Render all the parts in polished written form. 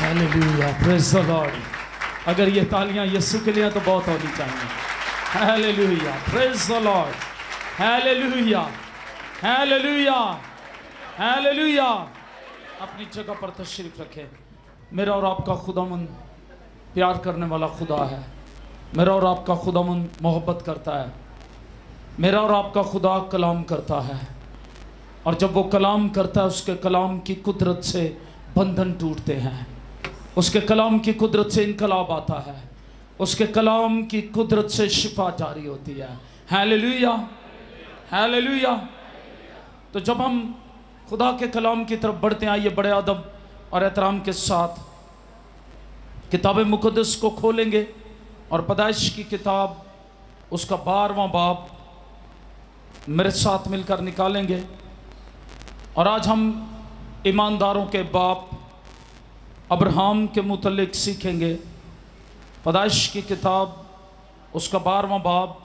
Hallelujah, praise the Lord. अगर ये तालियां यीशु के लिए तो बहुत होनी चाहिए। Hallelujah, praise the Lord. Hallelujah, hallelujah, hallelujah. अपनी जगह पर तशरीफ रखें। मेरा और आपका खुदावन प्यार करने वाला खुदा है। मेरा और आपका खुदावन मोहब्बत करता है। मेरा और आपका खुदा कलाम करता है, और जब वो कलाम करता है उसके कलाम की कुदरत से बंधन टूटते हैं। उसके कलाम की कुदरत से इनकलाब आता है। उसके कलाम की कुदरत से शिफा जारी होती है। Hallelujah, hallelujah. तो जब हम खुदा के कलाम की तरफ बढ़ते हैं, आइए बड़े अदब और एहतराम के साथ किताब मुक़द्दस को खोलेंगे और पैदाइश की किताब उसका 12वां बाब मेरे साथ मिलकर निकालेंगे। और आज हम ईमानदारों के बाप अब्राहम के मुतल्लिक सीखेंगे। पैदाइश की किताब उसका 12वां बाब।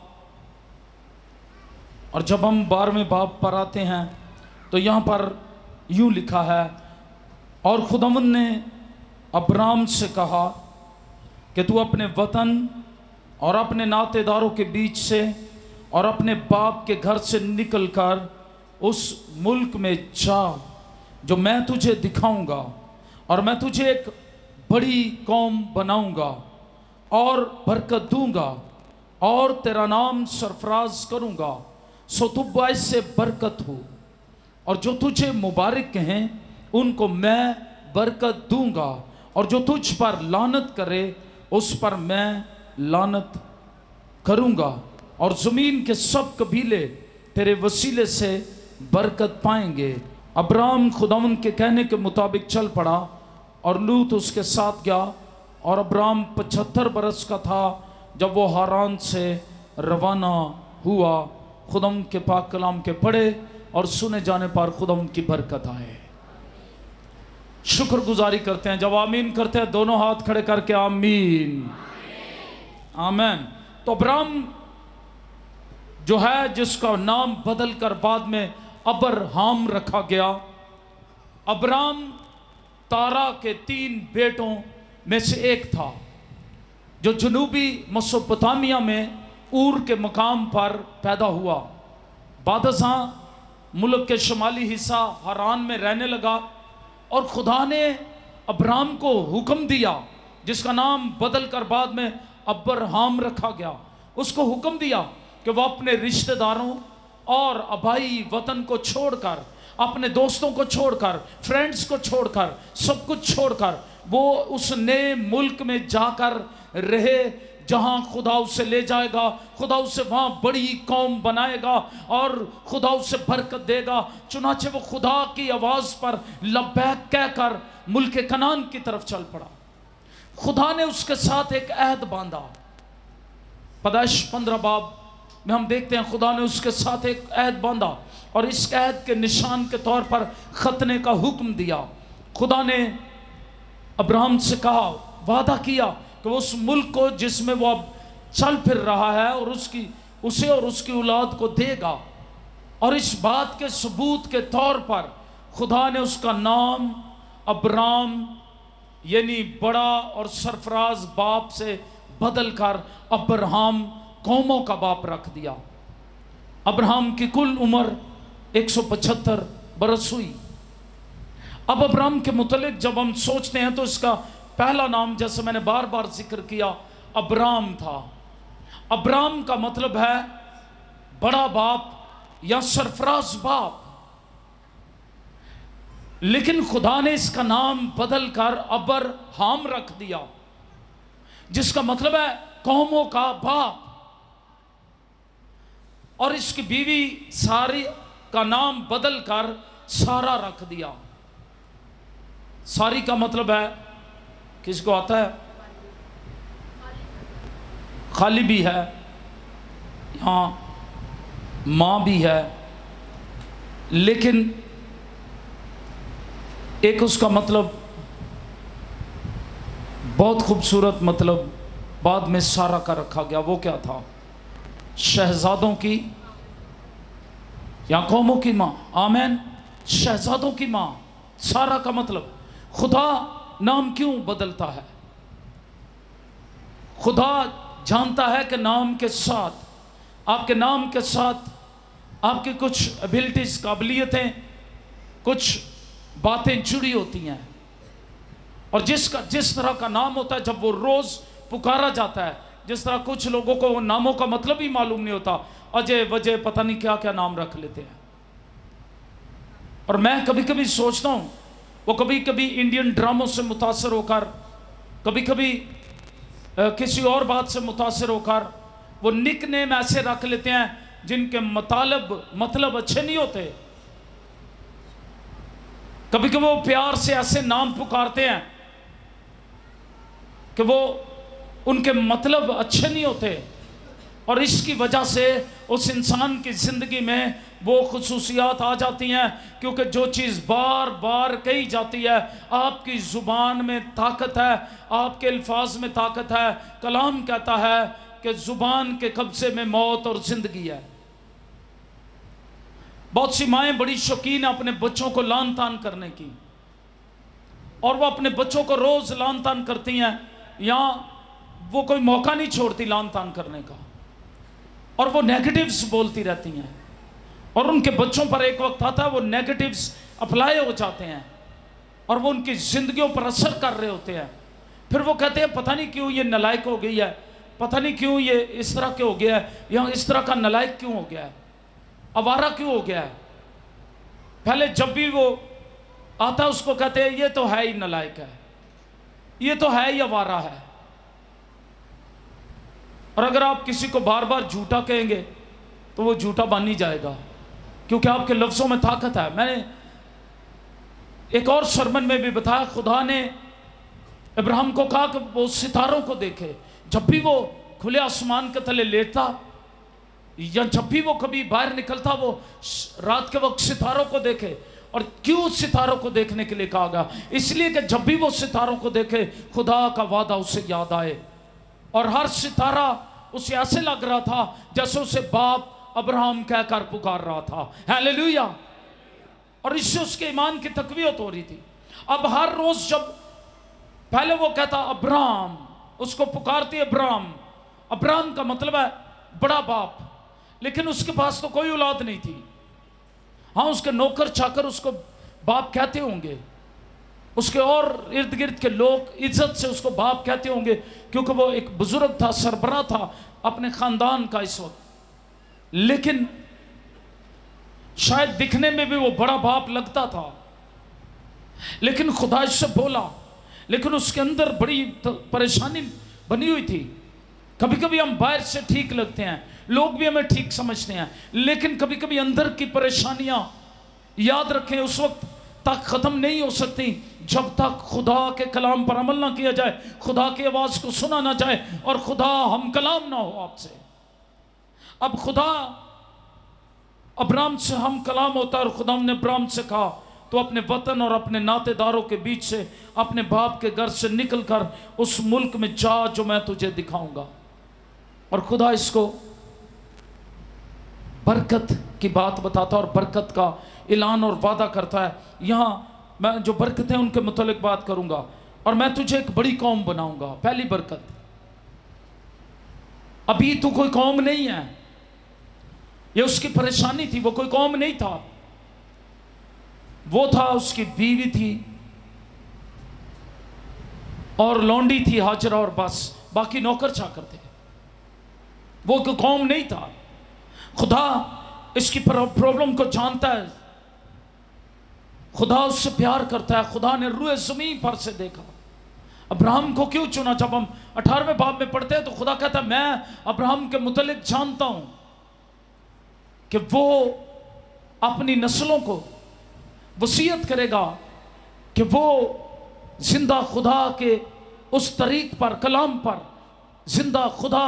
और जब हम 12वें बाब पर आते हैं तो यहाँ पर यूँ लिखा है, और खुदावंद ने अब्राहम से कहा कि तू अपने वतन और अपने नातेदारों के बीच से और अपने बाप के घर से निकलकर उस मुल्क में जा जो मैं तुझे दिखाऊंगा, और मैं तुझे एक बड़ी कौम बनाऊंगा और बरकत दूंगा और तेरा नाम सरफराज करूंगा, सो तू बाइस से बरकत हो, और जो तुझे मुबारक कहें उनको मैं बरकत दूंगा, और जो तुझ पर लानत करे उस पर मैं लानत करूंगा, और ज़मीन के सब कबीले तेरे वसीले से बरकत पाएंगे। अब्राहम खुदावन के कहने के मुताबिक चल पड़ा और लूत उसके साथ गया। और अब्राहम 75 बरस का था जब वो हारान से रवाना हुआ। खुदावन के पाक कलाम के पढ़े और सुने जाने पर खुदावन की बरकत आए। शुक्रगुजारी करते हैं। जब आमीन करते हैं दोनों हाथ खड़े करके आमीन, आमीन। तो अब्राहम जो है, जिसका नाम बदल कर बाद में अब्राहम रखा गया, अब्राहम तारा के 3 बेटों में से एक था, जो जनूबी मेसोपोटामिया में ऊर के मकाम पर पैदा हुआ। बादशाह मुल्क के शुमाली हिस्सा हारान में रहने लगा, और खुदा ने अब्राहम को हुक्म दिया, जिसका नाम बदल कर बाद में अब्राहम रखा गया। उसको हुक्म दिया कि वह अपने रिश्तेदारों और आबाई वतन को छोड़कर, अपने दोस्तों को छोड़कर, फ्रेंड्स को छोड़कर, सब कुछ छोड़कर वो उस नए मुल्क में जाकर रहे जहां खुदा उसे ले जाएगा। खुदा उसे वहां बड़ी कौम बनाएगा और खुदा उसे बरकत देगा। चुनाचे वो खुदा की आवाज़ पर लब्बैक कहकर मुल्क कनान की तरफ चल पड़ा। खुदा ने उसके साथ एक अहद बांधा। पैदाइश 15 बाब में हम देखते हैं खुदा ने उसके साथ एक अहद बांधा, और इस अहद के निशान के तौर पर खतने का हुक्म दिया। खुदा ने अब्राहम से कहा, वादा किया कि उस मुल्क को जिसमें वो अब चल फिर रहा है और उसे और उसकी औलाद को देगा। और इस बात के सबूत के तौर पर खुदा ने उसका नाम अब्राम यानी बड़ा और सरफराज बाप से बदल कर अब्राहम कौमों का बाप रख दिया। अब्राहम की कुल उम्र 175 बरस हुई। अब अब्राहम के मुतल्लिक जब हम सोचते हैं तो इसका पहला नाम, जैसे मैंने बार बार जिक्र किया, अब्राम था। अब्राम का मतलब है बड़ा बाप या सरफराज बाप। लेकिन खुदा ने इसका नाम बदल कर अब्राहम रख दिया, जिसका मतलब है कौमों का बाप। और इसकी बीवी सारी का नाम बदल कर सारा रख दिया। सारी का मतलब है, किसको आता है? खाली भी है, यहाँ माँ भी है, लेकिन एक उसका मतलब बहुत खूबसूरत मतलब बाद में सारा का रखा गया। वो क्या था? शहजादों की या कौमों की माँ। आमीन। शहजादों की माँ। सारा का मतलब खुदा नाम क्यों बदलता है? खुदा जानता है कि नाम के साथ, आपके नाम के साथ आपकी कुछ एबिलिटीज, काबिलियतें, कुछ बातें जुड़ी होती हैं। और जिस तरह का नाम होता है, जब वो रोज पुकारा जाता है, जिस तरह कुछ लोगों को वो नामों का मतलब ही मालूम नहीं होता, अजय वजय पता नहीं क्या क्या नाम रख लेते हैं। और मैं कभी कभी सोचता हूं, वो कभी कभी इंडियन ड्रामों से मुतासर होकर, कभी कभी किसी और बात से मुतासर होकर वो निक नेम ऐसे रख लेते हैं जिनके मतलब अच्छे नहीं होते। कभी कभी वो प्यार से ऐसे नाम पुकारते हैं कि वो उनके मतलब अच्छे नहीं होते, और इसकी वजह से उस इंसान की ज़िंदगी में वो खुसूसियात आ जाती हैं। क्योंकि जो चीज़ बार बार कही जाती है, आपकी ज़ुबान में ताकत है, आपके अल्फाज में ताकत है। कलाम कहता है कि ज़ुबान के कब्ज़े में मौत और ज़िंदगी है। बहुत सी माएँ बड़ी शौकीन है अपने बच्चों को लान तान करने की, और वो अपने बच्चों को रोज़ लान तान करती हैं, या वो कोई मौका नहीं छोड़ती लान तान करने का, और वो नेगेटिव्स बोलती रहती हैं। और उनके बच्चों पर एक वक्त आता है वो नेगेटिव्स अप्लाई हो जाते हैं, और वो उनकी ज़िंदगियों पर असर कर रहे होते हैं। फिर वो कहते हैं पता नहीं क्यों ये नालायक हो गई है, पता नहीं क्यों ये इस तरह के हो गया है, या इस तरह का नालायक क्यों हो गया है, आवारा क्यों हो गया है। पहले जब भी वो आता है उसको कहते हैं ये तो है ही नालायक है, ये तो है ही आवारा है। और अगर आप किसी को बार बार झूठा कहेंगे तो वो झूठा बन ही जाएगा, क्योंकि आपके लफ्ज़ों में ताकत है। मैंने एक और सरमन में भी बताया, खुदा ने इब्राहिम को कहा कि वो सितारों को देखे। जब भी वो खुले आसमान के तले लेटता, या जब भी वो कभी बाहर निकलता, वो रात के वक्त सितारों को देखे। और क्यों सितारों को देखने के लिए कहा गया? इसलिए कि जब भी वो सितारों को देखे, खुदा का वादा उसे याद आए। और हर सितारा उसे ऐसे लग रहा था जैसे उसे बाप अब्राहम कहकर पुकार रहा था। हालेलुया। और इससे उसके ईमान की तकवीत हो रही थी। अब हर रोज जब पहले वो कहता अब्राहम, उसको पुकारती अब्राहम। अब्राहम का मतलब है बड़ा बाप, लेकिन उसके पास तो कोई औलाद नहीं थी। हाँ, उसके नौकर चाकर उसको बाप कहते होंगे, उसके और इर्द गिर्द के लोग इज्जत से उसको बाप कहते होंगे, क्योंकि वो एक बुजुर्ग था, सरबराह था अपने खानदान का इस वक्त। लेकिन शायद दिखने में भी वो बड़ा बाप लगता था। लेकिन खुदा इससे बोला, लेकिन उसके अंदर बड़ी परेशानी बनी हुई थी। कभी कभी हम बाहर से ठीक लगते हैं, लोग भी हमें ठीक समझते हैं, लेकिन कभी कभी अंदर की परेशानियां, याद रखें, उस वक्त तक ख़त्म नहीं हो सकती जब तक खुदा के कलाम पर अमल ना किया जाए, खुदा की आवाज़ को सुना ना जाए, और खुदा हम कलाम ना हो आपसे। अब खुदा अब्राहम से हम कलाम होता है, और खुदा ने अब्राहम से कहा तो अपने वतन और अपने नातेदारों के बीच से, अपने बाप के घर से निकलकर उस मुल्क में जा जो मैं तुझे दिखाऊंगा। और खुदा इसको बरकत की बात बताता है और बरकत का ऐलान और वादा करता है। यहाँ मैं जो बरकत है उनके मुतालिक बात करूंगा, और मैं तुझे एक बड़ी कौम बनाऊंगा। पहली बरकत, अभी तू कोई कौम नहीं है। ये उसकी परेशानी थी, वो कोई कौम नहीं था, वो था उसकी बीवी थी और लौंडी थी हाजरा, और बस बाकी नौकर चाकर थे। वो कोई कौम नहीं था। खुदा इसकी प्रॉब्लम को जानता है, खुदा उससे प्यार करता है। खुदा ने रूए ज़मीन पर से देखा, अब्राहम को क्यों चुना? जब हम 18वें बाब में पढ़ते हैं तो खुदा कहता है मैं अब्राहम के मुतालिक जानता हूं कि वो अपनी नस्लों को वसीयत करेगा कि वो जिंदा खुदा के उस तरीक पर, कलाम पर, जिंदा खुदा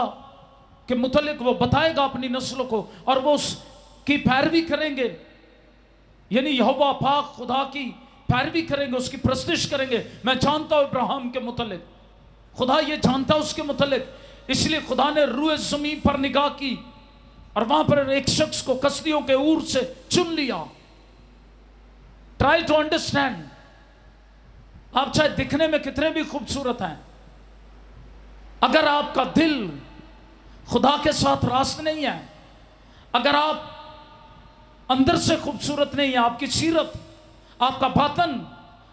के मुतालिक वो बताएगा अपनी नस्लों को, और वो उसकी पैरवी करेंगे। यानी यहोवा पाक खुदा की पैरवी करेंगे, उसकी प्रस्तिश करेंगे। मैं जानता हूं इब्राहिम के मुतालिक, खुदा ये जानता है उसके मुतालिक। इसलिए खुदा ने रूए ज़मीन पर निगाह की और वहां पर एक शख्स को कसदियों के ऊर से चुन लिया। ट्राई टू अंडरस्टैंड आप चाहे दिखने में कितने भी खूबसूरत हैं, अगर आपका दिल खुदा के साथ रास्त नहीं है, अगर आप अंदर से खूबसूरत नहीं है, आपकी सीरत, आपका बातन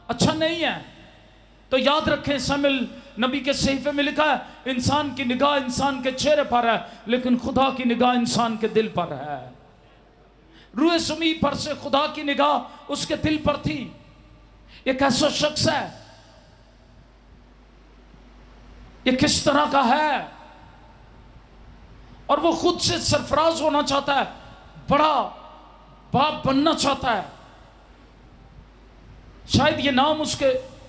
अच्छा नहीं है, तो याद रखें, शामिल नबी के सहीफे में लिखा है, इंसान की निगाह इंसान के चेहरे पर है, लेकिन खुदा की निगाह इंसान के दिल पर है। रूए ज़मीं पर से खुदा की निगाह उसके दिल पर थी। एक ऐसा शख्स है, ये किस तरह का है, और वो खुद से सरफराज होना चाहता है, बड़ा बाप बनना चाहता है। शायद ये नाम उसके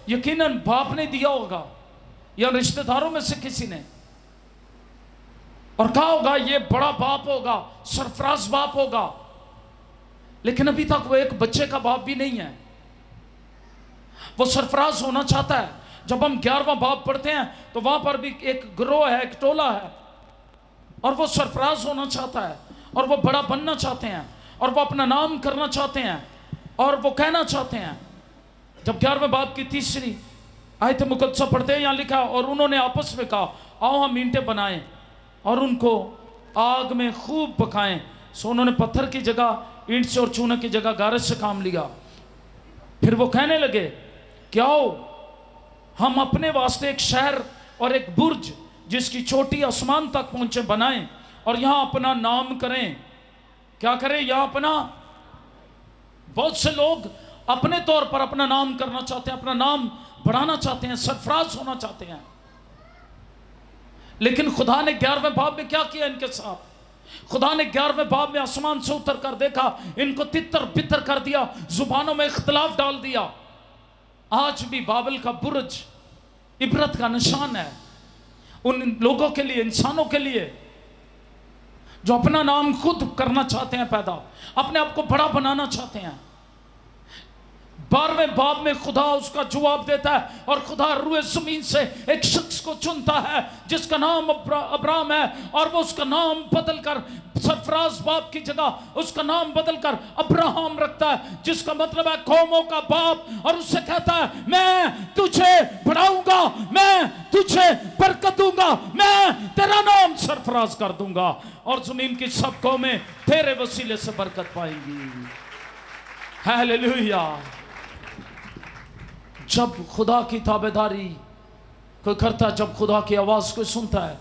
यकीनन बाप ने दिया होगा या रिश्तेदारों में से किसी ने, और कहा होगा ये बड़ा बाप होगा, सरफराज बाप होगा, लेकिन अभी तक वो एक बच्चे का बाप भी नहीं है। वो सरफराज होना चाहता है। जब हम 11वां बाप पढ़ते हैं तो वहां पर भी एक गिरोह है, एक टोला है, और वो सरफराज होना चाहता है, और वो बड़ा बनना चाहते हैं, और वो अपना नाम करना चाहते हैं, और वो कहना चाहते हैं। जब 11वें बाप की 3री आयत मुकद्दसा पढ़ते हैं, यहाँ लिखा, और उन्होंने आपस में कहा, आओ हम ईंटें बनाएं और उनको आग में खूब पकाएं। सो उन्होंने पत्थर की जगह ईंट से और चूने की जगह गारज से काम लिया। फिर वो कहने लगे कि आओ हम अपने वास्ते एक शहर और एक बुर्ज जिसकी चोटी आसमान तक पहुंचे बनाएं, और यहां अपना नाम करें। क्या करें? यहां अपना, बहुत से लोग अपने तौर पर अपना नाम करना चाहते हैं, अपना नाम बढ़ाना चाहते हैं, सरफराज होना चाहते हैं, लेकिन खुदा ने 11वें बाब में क्या किया इनके साथ? खुदा ने 11वें बाब में आसमान से उतर कर देखा, इनको तितर बितर कर दिया, जुबानों में इख्तिलाफ डाल दिया। आज भी बाबल का बुर्ज इबरत का निशान है उन लोगों के लिए, इंसानों के लिए जो अपना नाम खुद करना चाहते हैं पैदा, अपने आप को बड़ा बनाना चाहते हैं। 12वें बाब में खुदा उसका जवाब देता है, और खुदा रूए ज़मीन से एक शख्स को चुनता है जिसका नाम अब्राम है, और वो उसका नाम बदलकर, सरफराज बाप की जगह उसका नाम बदलकर अब्राहम रखता है, जिसका मतलब है कौमों का बाप। और उससे कहता है, मैं तुझे बढ़ाऊंगा, मैं तुझे बरकत दूंगा, मैं तेरा नाम सरफराज कर दूंगा, और ज़मीन की सब कौमें तेरे वसीले से बरकत पाएंगी। हालेलुया। जब खुदा की ताबेदारी कोई करता है, जब खुदा की आवाज़ कोई सुनता है,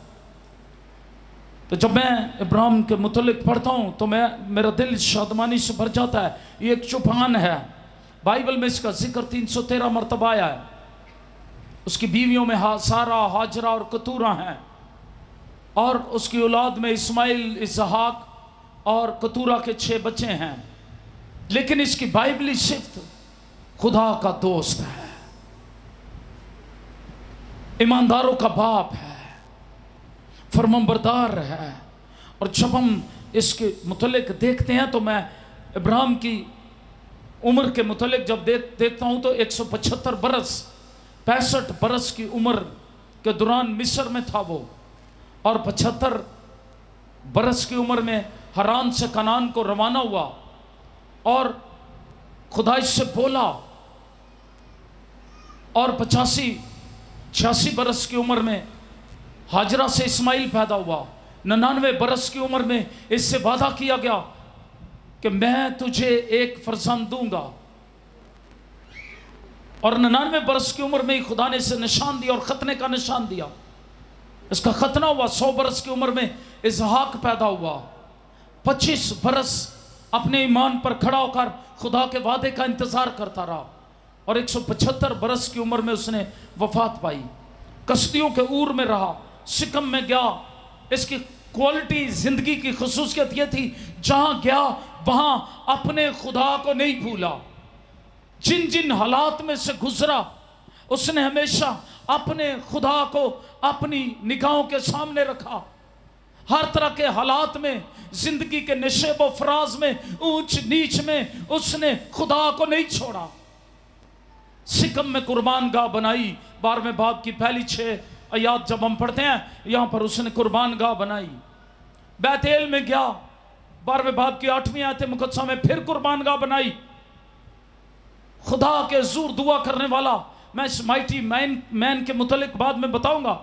तो जब मैं इब्राहिम के मुतल्लिक पढ़ता हूँ तो मेरा दिल शादमानी से भर जाता है। ये एक चौपान है, बाइबल में इसका जिक्र 313 मरतबा आया है। उसकी बीवियों में सारा, हाजरा और कतूरा हैं, और उसकी औलाद में इस्माइल, इसहाक और कतूरा के 6 बच्चे हैं। लेकिन इसकी बाइबली सिफ्त खुदा का दोस्त है, ईमानदारों का बाप है, फरमाबरदार है। और जब हम इसके मुतल्लिक देखते हैं तो मैं इब्राहिम की उम्र के मुतल्लिक जब देखता हूँ तो 175 बरस, 65 बरस की उम्र के दौरान मिस्र में था वो, और 75 बरस की उम्र में हरान से कनान को रवाना हुआ, और खुदा इससे बोला, और 85-86 बरस की उम्र में हाजरा से इस्माइल पैदा हुआ। 99 बरस की उम्र में इससे वादा किया गया कि मैं तुझे एक फरजंद दूंगा, और 99 बरस की उम्र में ही खुदा ने इसे निशान दिया और खतने का निशान दिया। इसका खतना हुआ। 100 बरस की उम्र में इसहाक पैदा हुआ। 25 बरस अपने ईमान पर खड़ा होकर खुदा के वादे का इंतजार करता रहा, और 175 बरस की उम्र में उसने वफात पाई। कश्तियों के ऊर में रहा, सिकम में गया। इसकी क्वालिटी, जिंदगी की खुसूसियत यह थी, जहां गया वहां अपने खुदा को नहीं भूला। जिन जिन हालात में से गुजरा, उसने हमेशा अपने खुदा को अपनी निगाहों के सामने रखा। हर तरह के हालात में, जिंदगी के नशेब व फराज में, ऊंच नीच में, उसने खुदा को नहीं छोड़ा। सिकम में कुर्बान गाह बनाई। 12वें बाब की पहली 6 आयात जब हम पढ़ते हैं, यहां पर उसने कुर्बान गाह बनाई। बैतेल में गया, 12वें बाब की 8वीं आयत मुकद्दसा में फिर कुर्बान गाह बनाई। खुदा के हुजूर दुआ करने वाला मैं इस माइटी मैन के मुतालिक बाद में बताऊंगा।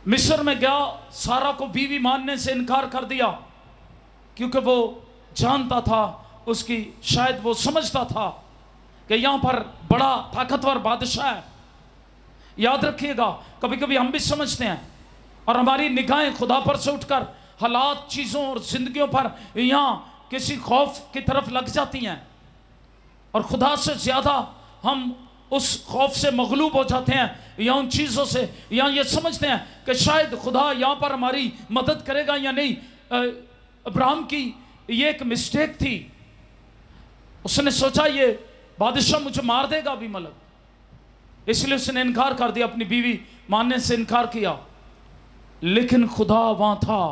मिस्र में गया, सारा को बीवी मानने से इनकार कर दिया, क्योंकि वो जानता था, उसकी शायद वो समझता था कि यहां पर बड़ा ताकतवर बादशाह है। याद रखिएगा, कभी कभी हम भी समझते हैं और हमारी निगाहें खुदा पर से उठकर हालात, चीज़ों और जिंदगियों पर यहाँ किसी खौफ की तरफ लग जाती हैं, और खुदा से ज़्यादा हम उस खौफ से मगलूब हो जाते हैं या उन चीज़ों से, या ये समझते हैं कि शायद खुदा यहाँ पर हमारी मदद करेगा या नहीं। अब्राहम की ये एक मिस्टेक थी, उसने सोचा ये बादशाह मुझे मार देगा अबीमेलेक, इसलिए उसने इनकार कर दिया, अपनी बीवी मानने से इनकार किया। लेकिन खुदा वहाँ था,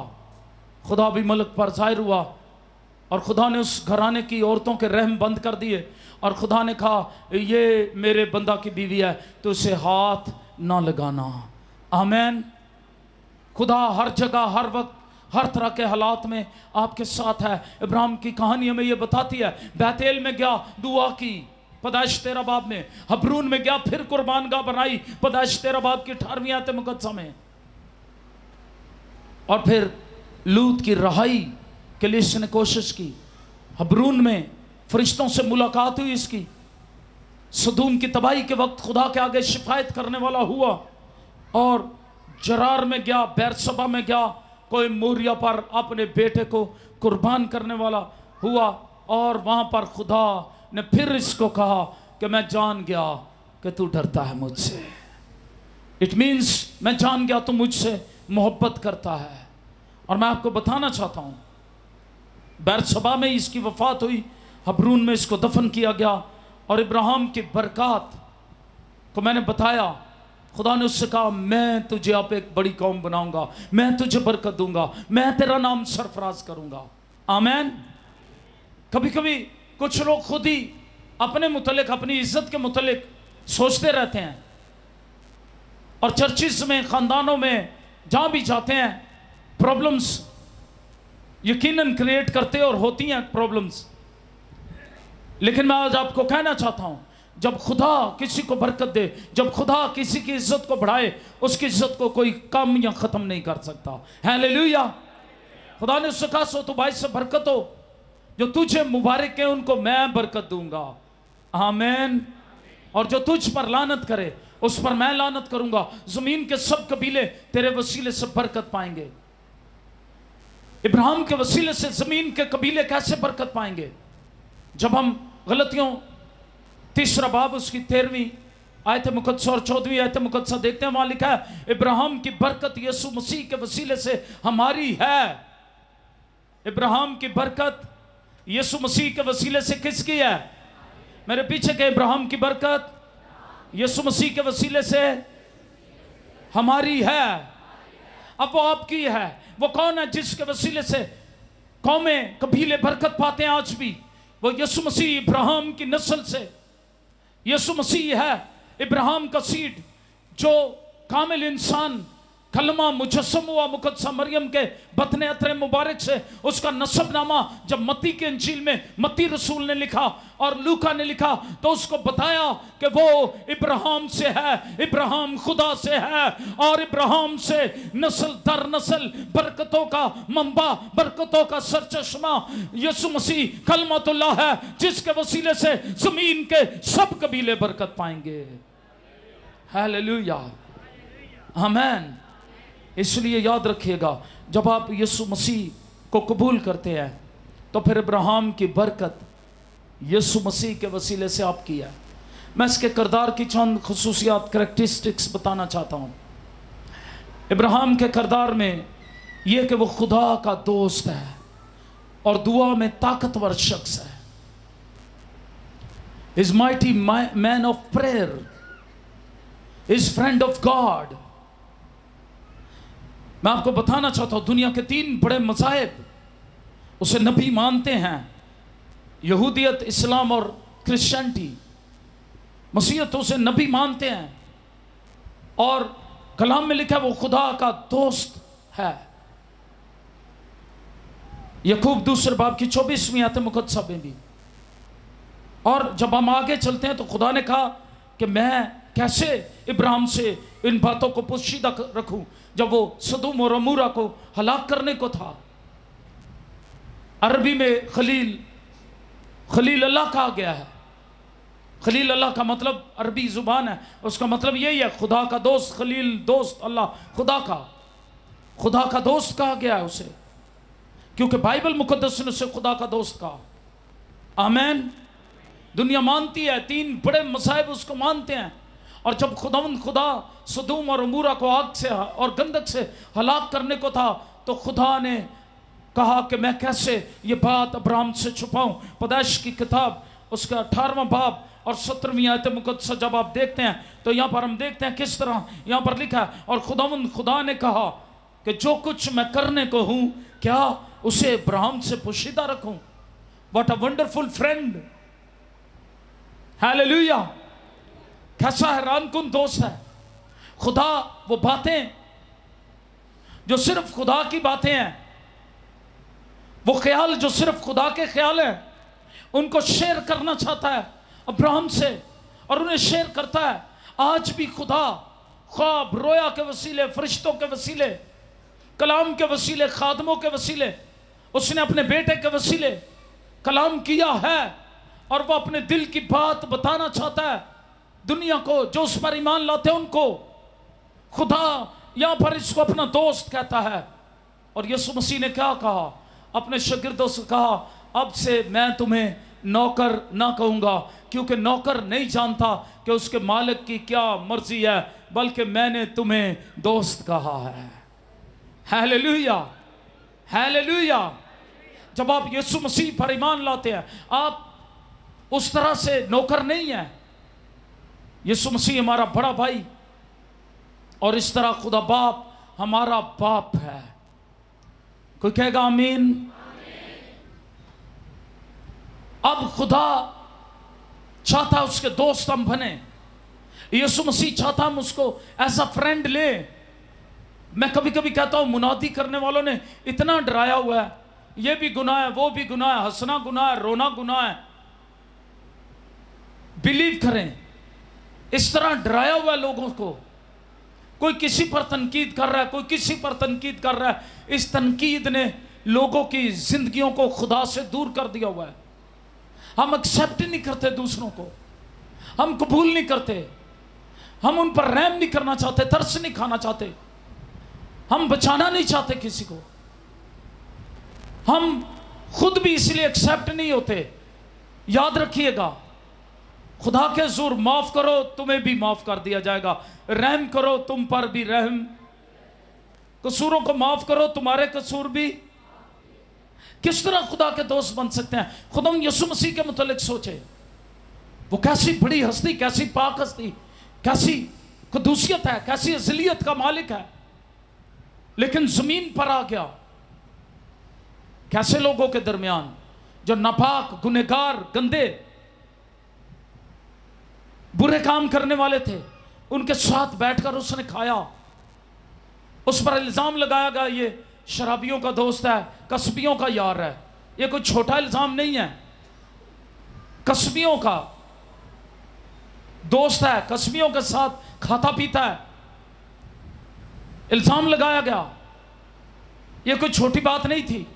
खुदा अबीमेलेक पर ज़ाहिर हुआ, और खुदा ने उस घराने की औरतों के रहम बंद कर दिए, और खुदा ने कहा ये मेरे बंदा की बीवी है तो उसे हाथ ना लगाना। आमीन। खुदा हर जगह, हर वक्त, हर तरह के हालात में आपके साथ है। इब्राहिम की कहानी हमें ये बताती है, बैतेल में गया, दुआ की, पैदाइश 13 बाब में, हबरून में गया, फिर कुर्बान गाह बनाई, पैदाइश 13 बाब की 18वीं आयत मुकद्दसा में, और फिर लूत की रहाई के लिए इसने कोशिश की। हबरून में फरिश्तों से मुलाकात हुई इसकी, सदूम की तबाही के वक्त खुदा के आगे शिफायत करने वाला हुआ, और जरार में गया, बैरसबा में गया, कोई मोरिया पर अपने बेटे को कुर्बान करने वाला हुआ, और वहां पर खुदा ने फिर इसको कहा कि मैं जान गया कि तू डरता है मुझसे। इट मीन्स मैं जान गया तू मुझसे मोहब्बत करता है। और मैं आपको बताना चाहता हूं, बैरसबा में इसकी वफात हुई, हबरून में इसको दफन किया गया, और इब्राहिम की बरकत को मैंने बताया, खुदा ने उससे कहा मैं तुझे आप एक बड़ी कौम बनाऊंगा, मैं तुझे बरकत दूंगा, मैं तेरा नाम सरफराज करूंगा। आमीन। कभी कभी कुछ लोग खुद ही अपने मुतलिक, अपनी इज्जत के मुतलिक सोचते रहते हैं, और चर्चिस में, खानदानों में जहां भी जाते हैं, प्रॉब्लम्स यकीनन क्रिएट करते और होती हैं प्रॉब्लम्स। लेकिन मैं आज आपको कहना चाहता हूं, जब खुदा किसी को बरकत दे, जब खुदा किसी की इज्जत को बढ़ाए, उसकी इज्जत को कोई कम या खत्म नहीं कर सकता। हालेलुया। खुदा ने उससे कहा, सो तो भाई से बरकत हो, जो तुझे मुबारक है उनको मैं बरकत दूंगा। आमीन। और जो तुझ पर लानत करे उस पर मैं लानत करूंगा। जमीन के सब कबीले तेरे वसीले से बरकत पाएंगे। इब्राहिम के वसीले से जमीन के कबीले कैसे बरकत पाएंगे? जब हम गलतियों 3 बाब उसकी 13वीं आयत मुकद्दसा और 14वीं आयत मुकद्दसा देखते हैं, वहां लिखा है इब्राहिम की बरकत यीशु मसीह के वसीले से हमारी है। इब्राहिम की बरकत यीशु मसीह के वसीले से किसकी है? मेरे पीछे के, इब्राहिम की बरकत यीशु मसीह के वसीले से हमारी है। अब वो आपकी है। वो कौन है जिसके वसीले से कौमें, कबीले बरकत पाते हैं आज भी? वो यीशु मसीह, इब्राहिम की नस्ल से यीशु मसीह है, इब्राहिम का सीड, जो कामिल इंसान, कलमा मुजस्सम हुआ मुकद्दसा मरियम के बतने अतरे मुबारक से। उसका नसबनामा जब मत्ती के इंजील में मत्ती रसूल ने लिखा और लूका ने लिखा, तो उसको बताया कि वो इब्राहिम से है, इब्राहिम खुदा से है, और इब्राहिम से नस्ल दर नस्ल बरकतों का मंबा, बरकतों का सरचश्मा यीशु मसीह कलमतुल्लाह है, जिसके वसीले से जमीन के सब कबीले बरकत पाएंगे। हालेलुया। आमीन। इसलिए याद रखिएगा, जब आप यीशु मसीह को कबूल करते हैं तो फिर इब्राहिम की बरकत यीशु मसीह के वसीले से आपकी है। मैं इसके किरदार की चंद खुसूसियात, करैक्टरिस्टिक्स बताना चाहता हूँ। इब्राहिम के किरदार में यह कि वो खुदा का दोस्त है और दुआ में ताकतवर शख्स है। Is mighty man of prayer, is friend of God. मैं आपको बताना चाहता हूं, दुनिया के 3 बड़े मज़ाहिब उसे नबी मानते हैं, यहूदियत, इस्लाम और क्रिश्चियनिटी। मसीहत उसे नबी मानते हैं, और कलाम में लिखा है वो खुदा का दोस्त है। यकूब 2 बाब की 24वीं आयत मुकद्दसा में भी। और जब हम आगे चलते हैं तो खुदा ने कहा कि मैं कैसे इब्राहिम से इन बातों को पोशीदा रखूं, जब वो सदूम और अमूरा को हलाक करने को था। अरबी में खलील, खलील अल्लाह कहा गया है। खलील अल्लाह का मतलब अरबी जुबान है, उसका मतलब यही है खुदा का दोस्त। खलील दोस्त, अल्लाह खुदा का दोस्त कहा गया है उसे, क्योंकि बाइबल मुकद्दस ने उसे खुदा का दोस्त कहा। आमीन। दुनिया मानती है, 3 बड़े मसाइब उसको मानते हैं। और जब खुदा सदूम और अमूरा को आग से और गंधक से हलाक करने को था, तो खुदा ने कहा कि मैं कैसे ये बात अब्राहम से छुपाऊं। पैदाइश की किताब उसका 18वां बाब और 17वीं आयत मुकद्दस जब आप देखते हैं तो यहाँ पर हम देखते हैं किस तरह यहाँ पर लिखा है, और खुदा ने कहा कि जो कुछ मैं करने को हूं, क्या उसे अब्राहम से पोशीदा रखूं। What a wonderful friend. Hallelujah. कैसा हैरानकुन दोस्त है खुदा। वो बातें जो सिर्फ खुदा की बातें हैं, वो ख्याल जो सिर्फ खुदा के ख्याल हैं, उनको शेयर करना चाहता है अब्राहम से, और उन्हें शेयर करता है। आज भी खुदा ख्वाब, रोया के वसीले, फरिश्तों के वसीले, कलाम के वसीले, खादमों के वसीले, उसने अपने बेटे के वसीले कलाम किया है, और वो अपने दिल की बात बताना चाहता है दुनिया को। जो उस पर ईमान लाते हैं उनको खुदा यहां पर इसको अपना दोस्त कहता है। और यीशु मसीह ने क्या कहा? अपने शागिर्दों से कहा, अब से मैं तुम्हें नौकर ना कहूंगा, क्योंकि नौकर नहीं जानता कि उसके मालिक की क्या मर्जी है, बल्कि मैंने तुम्हें दोस्त कहा है। Hallelujah, hallelujah. जब आप यीशु मसीह पर ईमान लाते हैं, आप उस तरह से नौकर नहीं है। यीशु मसीह हमारा बड़ा भाई, और इस तरह खुदा बाप हमारा बाप है। कोई कहेगा आमीन। अब खुदा चाहता उसके दोस्त हम बने। यीशु मसीह चाहता हम उसको ऐसा फ्रेंड ले। मैं कभी कभी कहता हूं, मुनादी करने वालों ने इतना डराया हुआ है, ये भी गुनाह है, वो भी गुनाह है, हंसना गुनाह है, रोना गुनाह है। बिलीव करें, इस तरह डराया हुआ है लोगों को। कोई किसी पर तनकीद कर रहा है, कोई किसी पर तनकीद कर रहा है। इस तनकीद ने लोगों की जिंदगियों को खुदा से दूर कर दिया हुआ है। हम एक्सेप्ट नहीं करते दूसरों को, हम कबूल नहीं करते, हम उन पर रहम नहीं करना चाहते, तरस नहीं खाना चाहते, हम बचाना नहीं चाहते किसी को। हम खुद भी इसलिए एक्सेप्ट नहीं होते। याद रखिएगा, खुदा के हुजूर माफ करो, तुम्हें भी माफ कर दिया जाएगा। रहम करो, तुम पर भी रहम। कसूरों को माफ करो, तुम्हारे कसूर भी। किस तरह खुदा के दोस्त बन सकते हैं? खुदा यीशु मसीह के मुतालिक सोचे। वो कैसी बड़ी हस्ती, कैसी पाक हस्ती, कैसी कदूसियत है, कैसी अज़लियत का मालिक है, लेकिन जमीन पर आ गया। कैसे लोगों के दरमियान जो नापाक, गुनहगार, गंदे, बुरे काम करने वाले थे, उनके साथ बैठकर उसने खाया। उस पर इल्जाम लगाया गया, ये शराबियों का दोस्त है, कसबियों का यार है। ये कोई छोटा इल्जाम नहीं है। कसबियों का दोस्त है, कसबियों के साथ खाता पीता है, इल्जाम लगाया गया। ये कोई छोटी बात नहीं थी।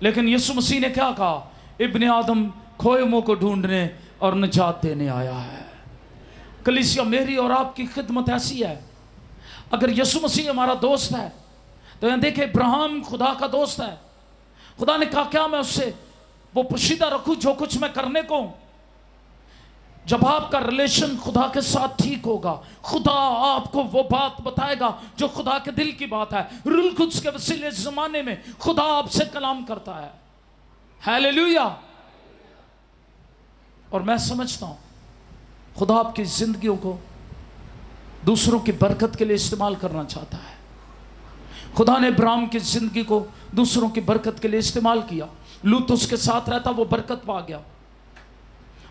लेकिन यीशु मसीह ने क्या कहा? इब्ने आदम खोए मुंह को ढूंढने और निजात देने आया है। कलीसिया, मेरी और आपकी खिदमत ऐसी है। अगर यीशु मसीह हमारा दोस्त है, तो यहां देखें, इब्राहिम खुदा का दोस्त है। खुदा ने कहा, क्या मैं उससे वो पोशीदा रखूं जो कुछ मैं करने को हूं? जब आपका रिलेशन खुदा के साथ ठीक होगा, खुदा आपको वो बात बताएगा जो खुदा के दिल की बात है। रूह कुद्स के वसीले इस जमाने में खुदा आपसे कलाम करता है। हालेलुया। और मैं समझता हूं खुदा आपकी जिंदगियों को दूसरों की बरकत के लिए इस्तेमाल करना चाहता है। खुदा ने इब्राहिम की जिंदगी को दूसरों की बरकत के लिए इस्तेमाल किया। लूत उसके साथ रहता, वो बरकत पा गया।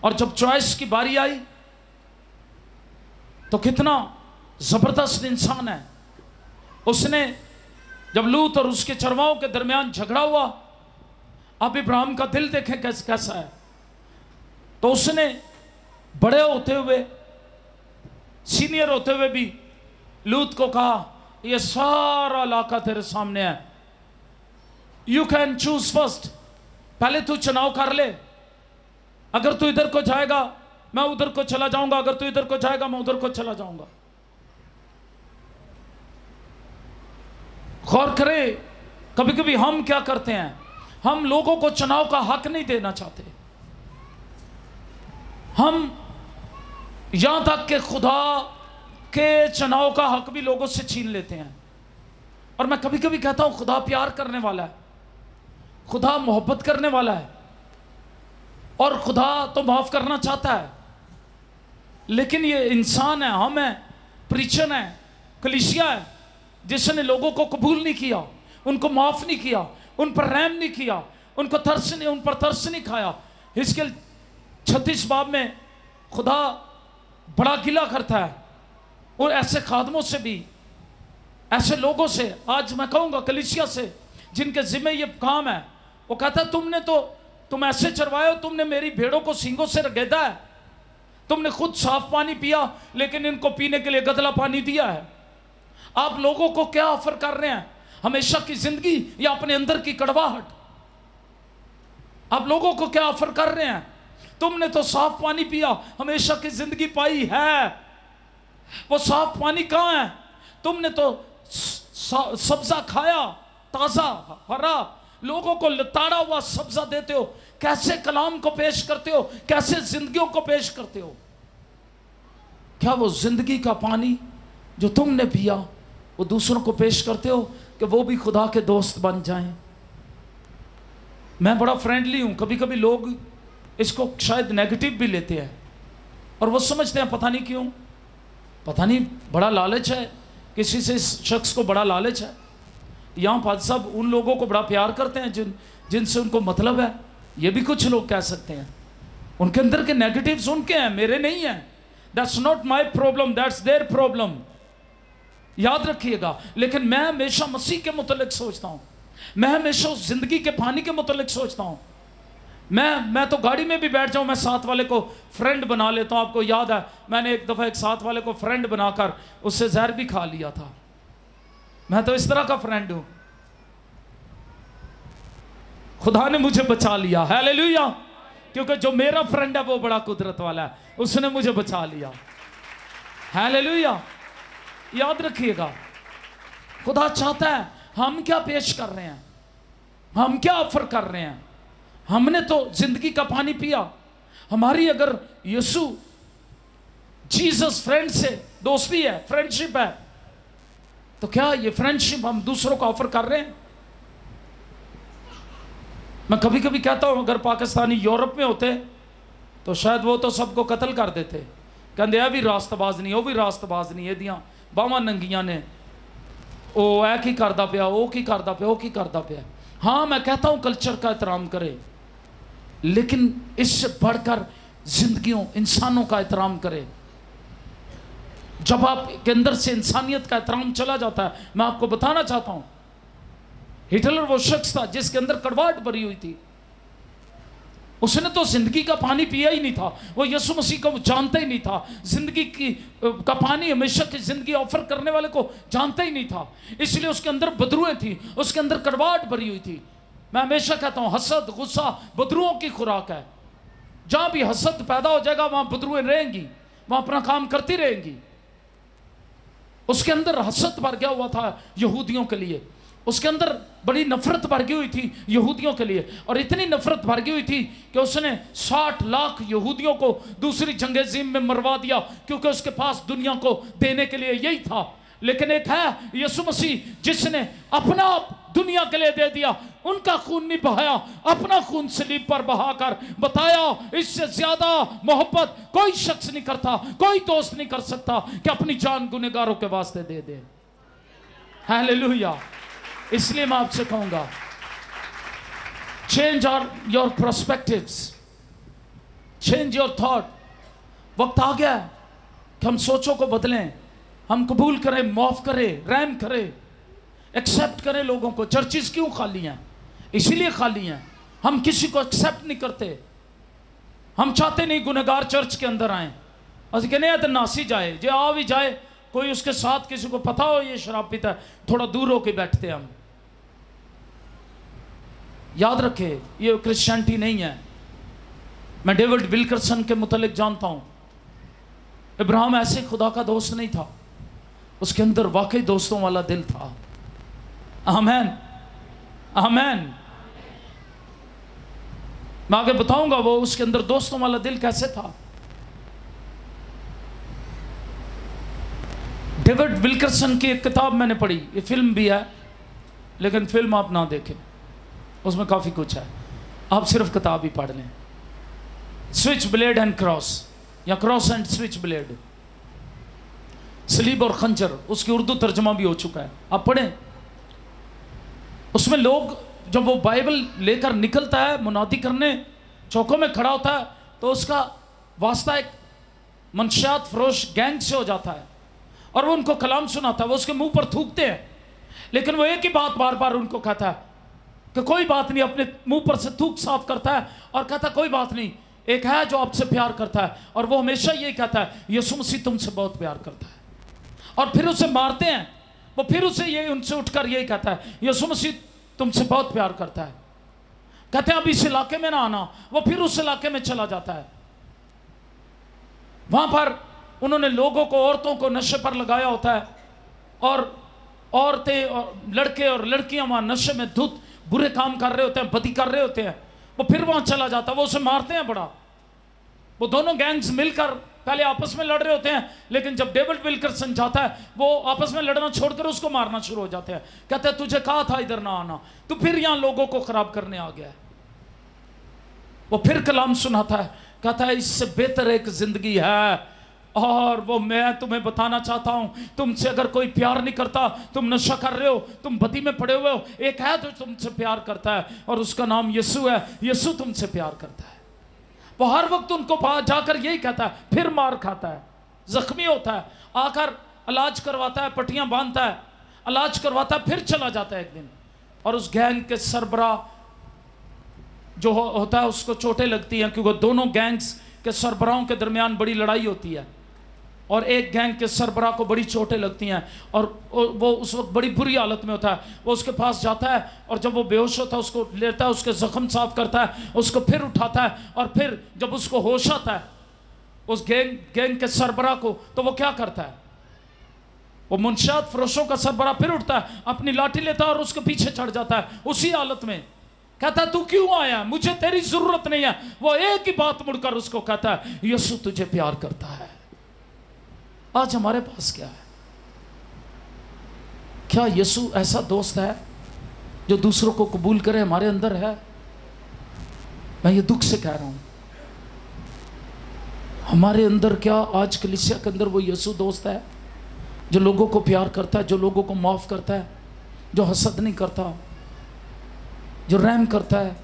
और जब चॉइस की बारी आई, तो कितना जबरदस्त इंसान है। उसने, जब लूत और उसके चरवाओं के दरमियान झगड़ा हुआ, अब इब्राहिम का दिल देखें कैसा है। तो उसने बड़े होते हुए सीनियर होते हुए भी लूत को कहा ये सारा इलाका तेरे सामने है, यू कैन चूज फर्स्ट, पहले तू चुनाव कर ले, अगर तू इधर को जाएगा मैं उधर को चला जाऊंगा, अगर तू इधर को जाएगा मैं उधर को चला जाऊंगा। गौर करें, कभी कभी हम क्या करते हैं, हम लोगों को चुनाव का हक नहीं देना चाहते, हम यहां तक कि खुदा के चुनाव का हक भी लोगों से छीन लेते हैं। और मैं कभी कभी कहता हूं खुदा प्यार करने वाला है, खुदा मोहब्बत करने वाला है, और खुदा तो माफ करना चाहता है, लेकिन ये इंसान है, हम हैं, प्रीचर है, कलीसिया है, जिसने लोगों को कबूल नहीं किया, उनको माफ नहीं किया, उन पर रहम नहीं किया, उनको तरस नहीं, उन पर तरस नहीं खाया। हिजकिय्याह 36 बाब में खुदा बड़ा गिला करता है, और ऐसे खादमों से भी, ऐसे लोगों से, आज मैं कहूंगा कलीसिया से, जिनके जिम्मे ये काम है, वो कहता है तुम ऐसे चरवाए हो, तुमने मेरी भेड़ों को सींगों से रगेदा है, तुमने खुद साफ पानी पिया लेकिन इनको पीने के लिए गदला पानी दिया है। आप लोगों को क्या ऑफर कर रहे हैं, हमेशा की जिंदगी या अपने अंदर की कड़वाहट? आप लोगों को क्या ऑफर कर रहे हैं? तुमने तो साफ पानी पिया, हमेशा की जिंदगी पाई है, वो साफ पानी कहां है? तुमने तो सब्जा खाया, ताजा हरा, लोगों को लताड़ा हुआ सब्जा देते हो, कैसे कलाम को पेश करते हो, कैसे जिंदगियों को पेश करते हो। क्या वो जिंदगी का पानी जो तुमने पिया वो दूसरों को पेश करते हो कि वो भी खुदा के दोस्त बन जाएं? मैं बड़ा फ्रेंडली हूं, कभी कभी लोग इसको शायद नेगेटिव भी लेते हैं, और वो समझते हैं पता नहीं क्यों, पता नहीं बड़ा लालच है, किसी से इस शख्स को बड़ा लालच है। यहाँ फादर साहब उन लोगों को बड़ा प्यार करते हैं जिनसे उनको मतलब है, ये भी कुछ लोग कह सकते हैं। उनके अंदर के नेगेटिव्स उनके हैं, मेरे नहीं हैं। That's not my problem, that's their problem, याद रखिएगा। लेकिन मैं हमेशा मसीह के मुतल्लिक सोचता हूँ, मैं हमेशा उस जिंदगी के पानी के मुतल्लिक सोचता हूँ। मैं तो गाड़ी में भी बैठ जाऊँ, मैं साथ वाले को फ्रेंड बना लेता हूँ। आपको याद है मैंने एक दफ़ा एक साथ वाले को फ्रेंड बनाकर उससे जहर भी खा लिया था। मैं तो इस तरह का फ्रेंड हूँ, खुदा ने मुझे बचा लिया, हालेलुया। क्योंकि जो मेरा फ्रेंड है वो बड़ा कुदरत वाला है, उसने मुझे बचा लिया, हालेलुया। याद रखिएगा, खुदा चाहता है, हम क्या पेश कर रहे हैं, हम क्या ऑफर कर रहे हैं। हमने तो जिंदगी का पानी पिया, हमारी अगर यीशु जीसस फ्रेंड से दोस्ती है, फ्रेंडशिप है, तो क्या ये फ्रेंडशिप हम दूसरों को ऑफर कर रहे हैं? मैं कभी कभी कहता हूं अगर पाकिस्तानी यूरोप में होते तो शायद वो तो सबको कत्ल कर देते, कहते यह भी रास्तबाज नहीं, वो भी रास्तबाज नहीं, एदियां बावां नंगियां ने, ओ ऐ की करदा पिया, ओ की करदा पिया, ओ की करदा पिया। हाँ मैं कहता हूं कल्चर का एहतराम करे, लेकिन इससे बढ़कर जिंदगियों, इंसानों का एहतराम करे। जब आपके अंदर से इंसानियत का एहतराम चला जाता है, मैं आपको बताना चाहता हूं, हिटलर वो शख्स था जिसके अंदर कड़वाहट भरी हुई थी, उसने तो जिंदगी का पानी पिया ही नहीं था, वो यीशु मसीह को जानता ही नहीं था, जिंदगी का पानी, हमेशा की जिंदगी ऑफर करने वाले को जानता ही नहीं था, इसलिए उसके अंदर बदरुएं थी, उसके अंदर कड़वाहट भरी हुई थी। मैं हमेशा कहता हूं हसद, गुस्सा बदरुओं की खुराक है। जहां भी हसद पैदा हो जाएगा वहां बदरुएं रहेंगी, वहां अपना काम करती रहेंगी। उसके अंदर हसद भर गया हुआ था यहूदियों के लिए, उसके अंदर बड़ी नफरत भर गई हुई थी यहूदियों के लिए, और इतनी नफरत भर गई हुई थी कि उसने 60 लाख यहूदियों को दूसरी जंग-ए-अज़ीम में मरवा दिया, क्योंकि उसके पास दुनिया को देने के लिए यही था। लेकिन एक है यीशु मसीह जिसने अपना आप दुनिया के लिए दे दिया, उनका खून नहीं बहाया, अपना खून सलीब पर बहाकर बताया इससे ज्यादा मोहब्बत कोई शख्स नहीं करता, कोई दोस्त नहीं कर सकता कि अपनी जान गुनहगारों के वास्ते दे दे। हालेलुया। इसलिए मैं आपसे कहूंगा, change your perspectives, change your thought. वक्त आ गया कि हम सोचों को बदलें, हम कबूल करें, माफ करें, रहम करें, एक्सेप्ट करें लोगों को। चर्चिस क्यों खाली हैं? इसीलिए खाली हैं, हम किसी को एक्सेप्ट नहीं करते। हम चाहते नहीं गुनहगार चर्च के अंदर आए, असं कहने तो नासी जाए, जो आ भी जाए कोई उसके साथ किसी को पता हो ये शराब पीता है, थोड़ा दूर होके बैठते हैं हम। याद रखे ये क्रिश्चियनिटी नहीं है। मैं डेविड विल्करसन के मुतालिक जानता हूं, इब्राहिम ऐसे खुदा का दोस्त नहीं था, उसके अंदर वाकई दोस्तों वाला दिल था। आमेन आमेन। मैं आगे बताऊंगा वो उसके अंदर दोस्तों वाला दिल कैसे था। डेविड विल्करसन की एक किताब मैंने पढ़ी, ये फिल्म भी है लेकिन फिल्म आप ना देखें, उसमें काफ़ी कुछ है, आप सिर्फ किताब ही पढ़ लें। स्विच ब्लेड एंड क्रॉस या क्रॉस एंड स्विच ब्लेड, सलीब और खंजर, उसकी उर्दू तर्जमा भी हो चुका है, आप पढ़ें। उसमें लोग जब वो बाइबल लेकर निकलता है मुनादी करने, चौकों में खड़ा होता है, तो उसका वास्ता एक मंशियात फरोश गैंग से हो जाता है और वो उनको कलाम सुनाता है, वो उसके मुंह पर थूकते हैं, लेकिन वो एक ही बात बार बार उनको कहता है कि कोई बात नहीं, अपने मुंह पर से थूक साफ करता है और कहता है कोई बात नहीं, एक है जो आपसे प्यार करता है, और वो हमेशा यही कहता है यीशु मसीह तुमसे बहुत प्यार करता है। और फिर उसे मारते हैं, वो फिर उसे ये उनसे उठकर यही कहता है यीशु मसीह तुमसे बहुत प्यार करता है। कहते हैं अब इस इलाके में ना आना, वो फिर उस इलाके में चला जाता है। वहां पर उन्होंने लोगों को, औरतों को नशे पर लगाया होता है, और औरतें और लड़के और लड़कियां वहां नशे में धुत बुरे काम कर रहे होते हैं, बदी कर रहे होते हैं। वो फिर वहां चला जाता है, वो उसे मारते हैं बड़ा। वो दोनों गैंग्स मिलकर पहले आपस में लड़ रहे होते हैं, लेकिन जब डेविड विल्करसन जाता है वो आपस में लड़ना छोड़कर उसको मारना शुरू हो जाते हैं। कहते हैं तुझे कहा था इधर ना आना, तू फिर यहां लोगों को खराब करने आ गया है। वो फिर कलाम सुनाता है, कहता है इससे बेहतर एक जिंदगी है, और वो मैं तुम्हें बताना चाहता हूं, तुमसे अगर कोई प्यार नहीं करता, तुम नशा कर रहे हो, तुम बदी में पड़े हुए हो, एक है जो तुमसे प्यार करता है और उसका नाम यीशु है। यीशु तुमसे प्यार करता है। वो हर वक्त उनको जाकर यही कहता है, फिर मार खाता है, जख्मी होता है, आकर इलाज करवाता है, पट्टियां बांधता है, इलाज करवाता है, फिर चला जाता है एक दिन। और उस गैंग के सरबराह जो होता है उसको चोटें लगती हैं, क्योंकि दोनों गैंग्स के सरबराहों के दरमियान बड़ी लड़ाई होती है, और एक गैंग के सरबराह को बड़ी चोटें लगती हैं, और वो उस वक्त बड़ी बुरी हालत में होता है। वो उसके पास जाता है, और जब वो बेहोश होता है उसको लेता है, उसके जख्म साफ करता है, उसको फिर उठाता है, और फिर जब उसको होश आता है उस गैंग के सरबराह को, तो वो क्या करता है, वो मुंशियात फरोशों का सरबराह फिर उठता है, अपनी लाठी लेता है और उसके पीछे चढ़ जाता है उसी हालत में। कहता है तू क्यों आया, मुझे तेरी जरूरत नहीं है। वो एक ही बात मुड़कर उसको कहता है यीशु तुझे प्यार करता है। आज हमारे पास क्या है? क्या यीशु ऐसा दोस्त है जो दूसरों को कबूल करे? हमारे अंदर है। मैं ये दुख से कह रहा हूं, हमारे अंदर क्या आज कलीसिया के अंदर वो यीशु दोस्त है जो लोगों को प्यार करता है, जो लोगों को माफ करता है, जो हसद नहीं करता, जो रहम करता है।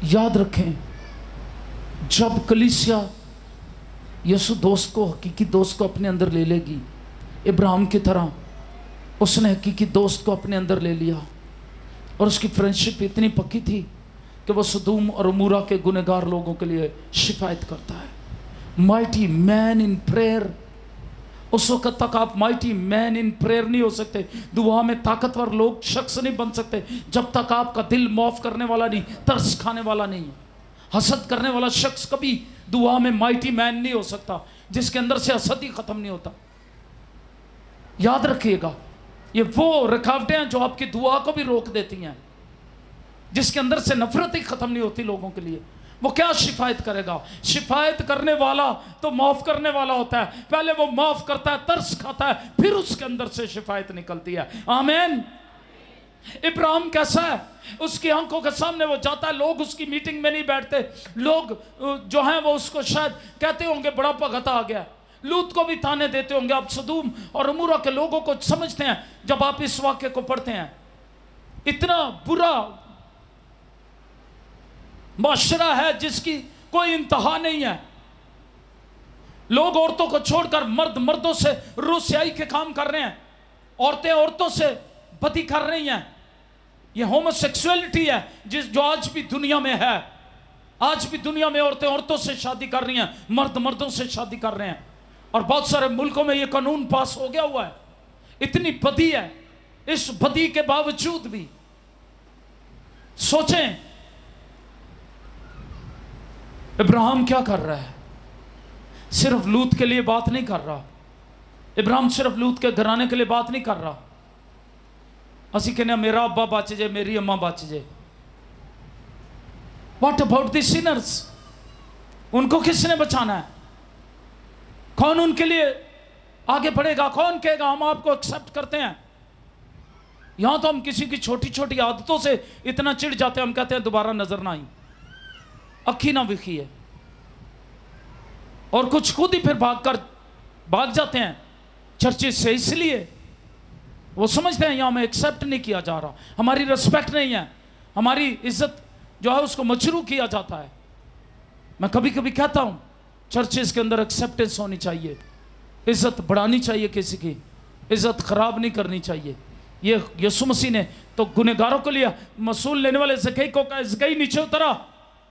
याद रखें, जब कलीसिया यीशु दोस्त को, हकीकी दोस्त को अपने अंदर ले लेगी, इब्राहिम की तरह उसने हकीकी दोस्त को अपने अंदर ले लिया, और उसकी फ्रेंडशिप इतनी पक्की थी कि वो सदूम और अमूरा के गुनहगार लोगों के लिए शिफायत करता है। Mighty man in prayer. उस वक्त तक आप माइटी मैन इन प्रेयर नहीं हो सकते, दुआ में ताकतवर लोग शख्स नहीं बन सकते, जब तक आपका दिल माफ करने वाला नहीं, तरस खाने वाला नहीं। हसद करने वाला शख्स कभी दुआ में माइटी मैन नहीं हो सकता, जिसके अंदर से हसद ही खत्म नहीं होता। याद रखिएगा, ये वो रुकावटें हैं जो आपकी दुआ को भी रोक देती हैं, जिसके अंदर से नफरत ही खत्म नहीं होती लोगों के लिए। वो क्या शिफायत करेगा? शिफायत करने वाला तो माफ करने वाला होता है। पहले वो माफ करता है, तरस खाता है, फिर उसके अंदर से शिफायत निकलती है। आमीन। इब्राहिम कैसा है? उसकी आंखों के सामने वो जाता है, लोग उसकी मीटिंग में नहीं बैठते, लोग जो हैं वो उसको शायद कहते होंगे बड़ा भगत आ गया, लूत को भी ताने देते होंगे। आप सदूम और अमूरा के लोगों को समझते हैं जब आप इस वाक्य को पढ़ते हैं। इतना बुरा माशरा है जिसकी कोई इंतहा नहीं है। लोग औरतों को छोड़कर मर्द मर्दों से रोसियाई के काम कर रहे हैं, औरतें औरतों से बदी कर रही हैं। यह होमोसेक्सुअलिटी है जो आज भी दुनिया में है। आज भी दुनिया में औरतें औरतों से शादी कर रही हैं, मर्द मर्दों से शादी कर रहे हैं, और बहुत सारे मुल्कों में यह कानून पास हो गया हुआ है। इतनी बदी है, इस बदी के बावजूद भी सोचें इब्राहिम क्या कर रहा है। सिर्फ लूत के लिए बात नहीं कर रहा, इब्राहिम सिर्फ लूत के घराने के लिए बात नहीं कर रहा। असी कहने मेरा अब्बा बच जाए, मेरी अम्मा बच जाए। What about the sinners? उनको किसने बचाना है? कौन उनके लिए आगे बढ़ेगा? कौन कहेगा हम आपको एक्सेप्ट करते हैं? यहां तो हम किसी की छोटी छोटी आदतों से इतना चिढ़ जाते हैं, हम कहते हैं दोबारा नजर ना आई, अखी ना विखी है, और कुछ खुद ही फिर भाग जाते हैं चर्चिस से। इसलिए वो समझते हैं यहां में एक्सेप्ट नहीं किया जा रहा, हमारी रिस्पेक्ट नहीं है, हमारी इज्जत जो है उसको मचरू किया जाता है। मैं कभी कभी कहता हूं चर्चेस के अंदर एक्सेप्टेंस होनी चाहिए, इज्जत बढ़ानी चाहिए, किसी की इज्जत खराब नहीं करनी चाहिए। ये यीशु मसीह ने तो गुनहगारों के लिए मसूल लेने वाले ज़कई को कहा, ज़कई नीचे उतरा,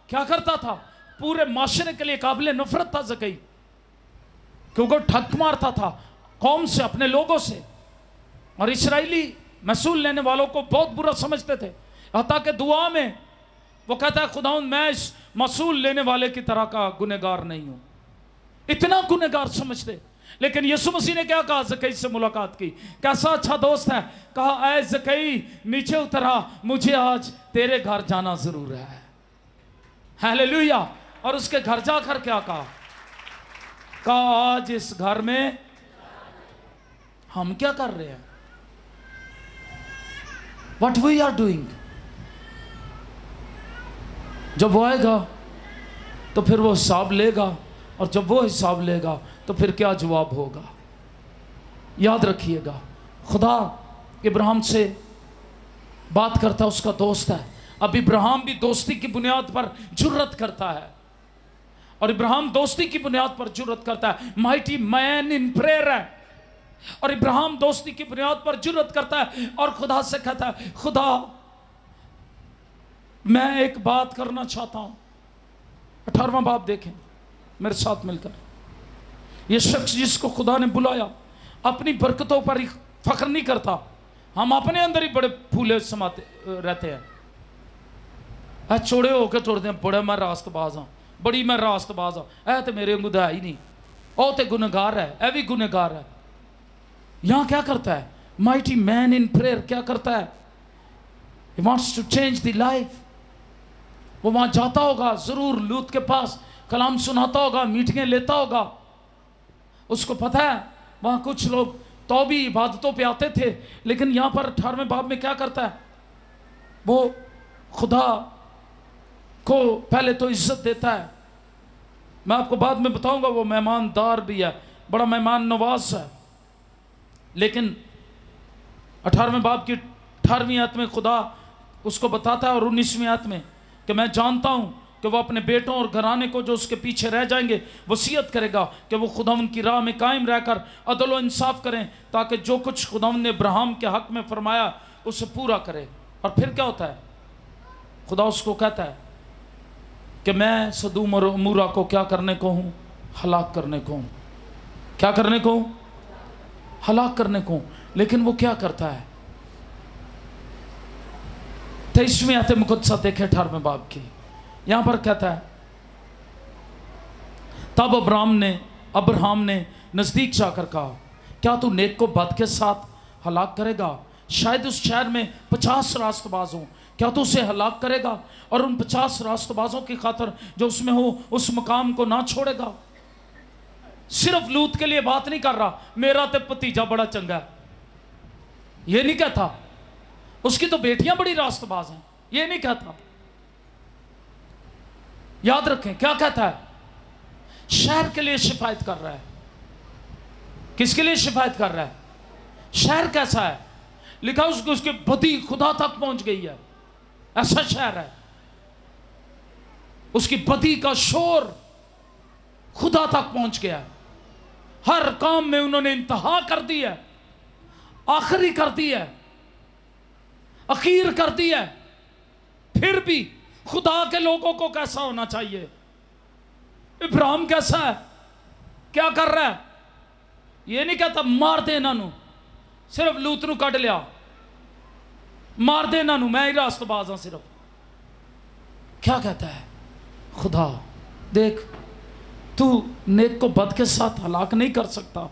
क्या करता था? पूरे माशरे के लिए काबिल नफरत था ज़कई, क्योंकि ठग मारता था कौम से, अपने लोगों से, और इस्राएली मसूल लेने वालों को बहुत बुरा समझते थे। हत्ता कि दुआ में वो कहता है खुदावंद मैं इस मसूल लेने वाले की तरह का गुनहगार नहीं हूं, इतना गुनहगार समझते। लेकिन यीशु मसीह ने क्या कहा? ज़कई से मुलाकात की, कैसा अच्छा दोस्त है, कहा ऐ ज़कई नीचे उतरा, मुझे आज तेरे घर जाना जरूर है। हालेलुया। और उसके घर जाकर क्या कहा? आज इस घर में हम क्या कर रहे हैं? What we are doing? जब वो आएगा तो फिर वो हिसाब लेगा, और जब वो हिसाब लेगा तो फिर क्या जवाब होगा? याद रखिएगा, खुदा इब्राहिम से बात करता है, उसका दोस्त है। अब इब्राहिम भी दोस्ती की बुनियाद पर जुर्रत करता है, और इब्राहिम दोस्ती की बुनियाद पर जुर्रत करता है, माइटी मैन इन प्रेयर है। और इब्राहिम दोस्ती की बुनियाद पर जुर्रत करता है और खुदा से कहता है, खुदा मैं एक बात करना चाहता हूं। 18वां बाब देखें मेरे साथ मिलकर। यह शख्स जिसको खुदा ने बुलाया अपनी बरकतों पर ही फख्र नहीं करता। हम अपने अंदर ही बड़े फूले समाते रहते हैं, चौड़े होकर तोड़ते हैं, बड़ा मैं रास्तबाज हाँ, बड़ी मैं रास्तबाज हाँ, ऐ तो मेरे अंगू है ही नहीं, ओ तो गुनहगार है, ऐ भी गुनहगार है। यहां क्या करता है? माइटी मैन इन प्रेयर क्या करता है? He wants to change the life। वो वहां जाता होगा जरूर, लूत के पास कलाम सुनाता होगा, मीटिंगें लेता होगा। उसको पता है वहां कुछ लोग तो भी इबादतों पे आते थे, लेकिन यहां पर 18वें बाब में क्या करता है? वो खुदा को पहले तो इज्जत देता है। मैं आपको बाद में बताऊंगा, वो मेहमानदार भी है, बड़ा मेहमान नवाज है। लेकिन 18वें बाब की 18वीं आयत में खुदा उसको बताता है, और 19वीं आयत में, कि मैं जानता हूं कि वो अपने बेटों और घराने को जो उसके पीछे रह जाएंगे वसीयत करेगा कि वो खुदावन की राह में कायम रहकर अदल व इंसाफ करें, ताकि जो कुछ खुदावन ने इब्राहिम के हक में फरमाया उसे पूरा करे। और फिर क्या होता है? खुदा उसको कहता है कि मैं सदूम और अमूरा को क्या करने को हूं? हलाक करने को हूं। क्या करने को हूं? हलाक करने को। लेकिन वो क्या करता है? 23वीं आयत मुकद्दसा देखे 18वें बाब की। यहां पर कहता है, तब अब्राहम ने नजदीक जाकर कहा, क्या तू नेक को बद के साथ हलाक करेगा? शायद उस शहर में 50 रास्तबाज हों, क्या तू उसे हलाक करेगा? और उन 50 रास्तबाजों की खातर जो उसमें हो उस मकाम को ना छोड़ेगा? सिर्फ लूत के लिए बात नहीं कर रहा, मेरा तो भतीजा बड़ा चंगा है, ये नहीं कहता। उसकी तो बेटियां बड़ी रास्तबाज हैं, ये नहीं कहता। याद रखें क्या कहता है? शहर के लिए शिफायत कर रहा है। किसके लिए शिफायत कर रहा है? शहर कैसा है? लिखा उसकी बदी खुदा तक पहुंच गई है, ऐसा शहर है। उसकी बदी का शोर खुदा तक पहुंच गया। हर काम में उन्होंने इंतहा कर दी है, आखिरी कर दी है, अखीर कर दी है, फिर भी खुदा के लोगों को कैसा होना चाहिए। इब्राहिम कैसा है, क्या कर रहा है, ये नहीं कहता मार दे इन्हों, सिर्फ लूत नूं कढ़ लिया, मार दे इन्हों, मैं ही रास्तबाज हाँ सिर्फ। क्या कहता है, खुदा देख तू नेक को बद के साथ हलाक नहीं कर सकता,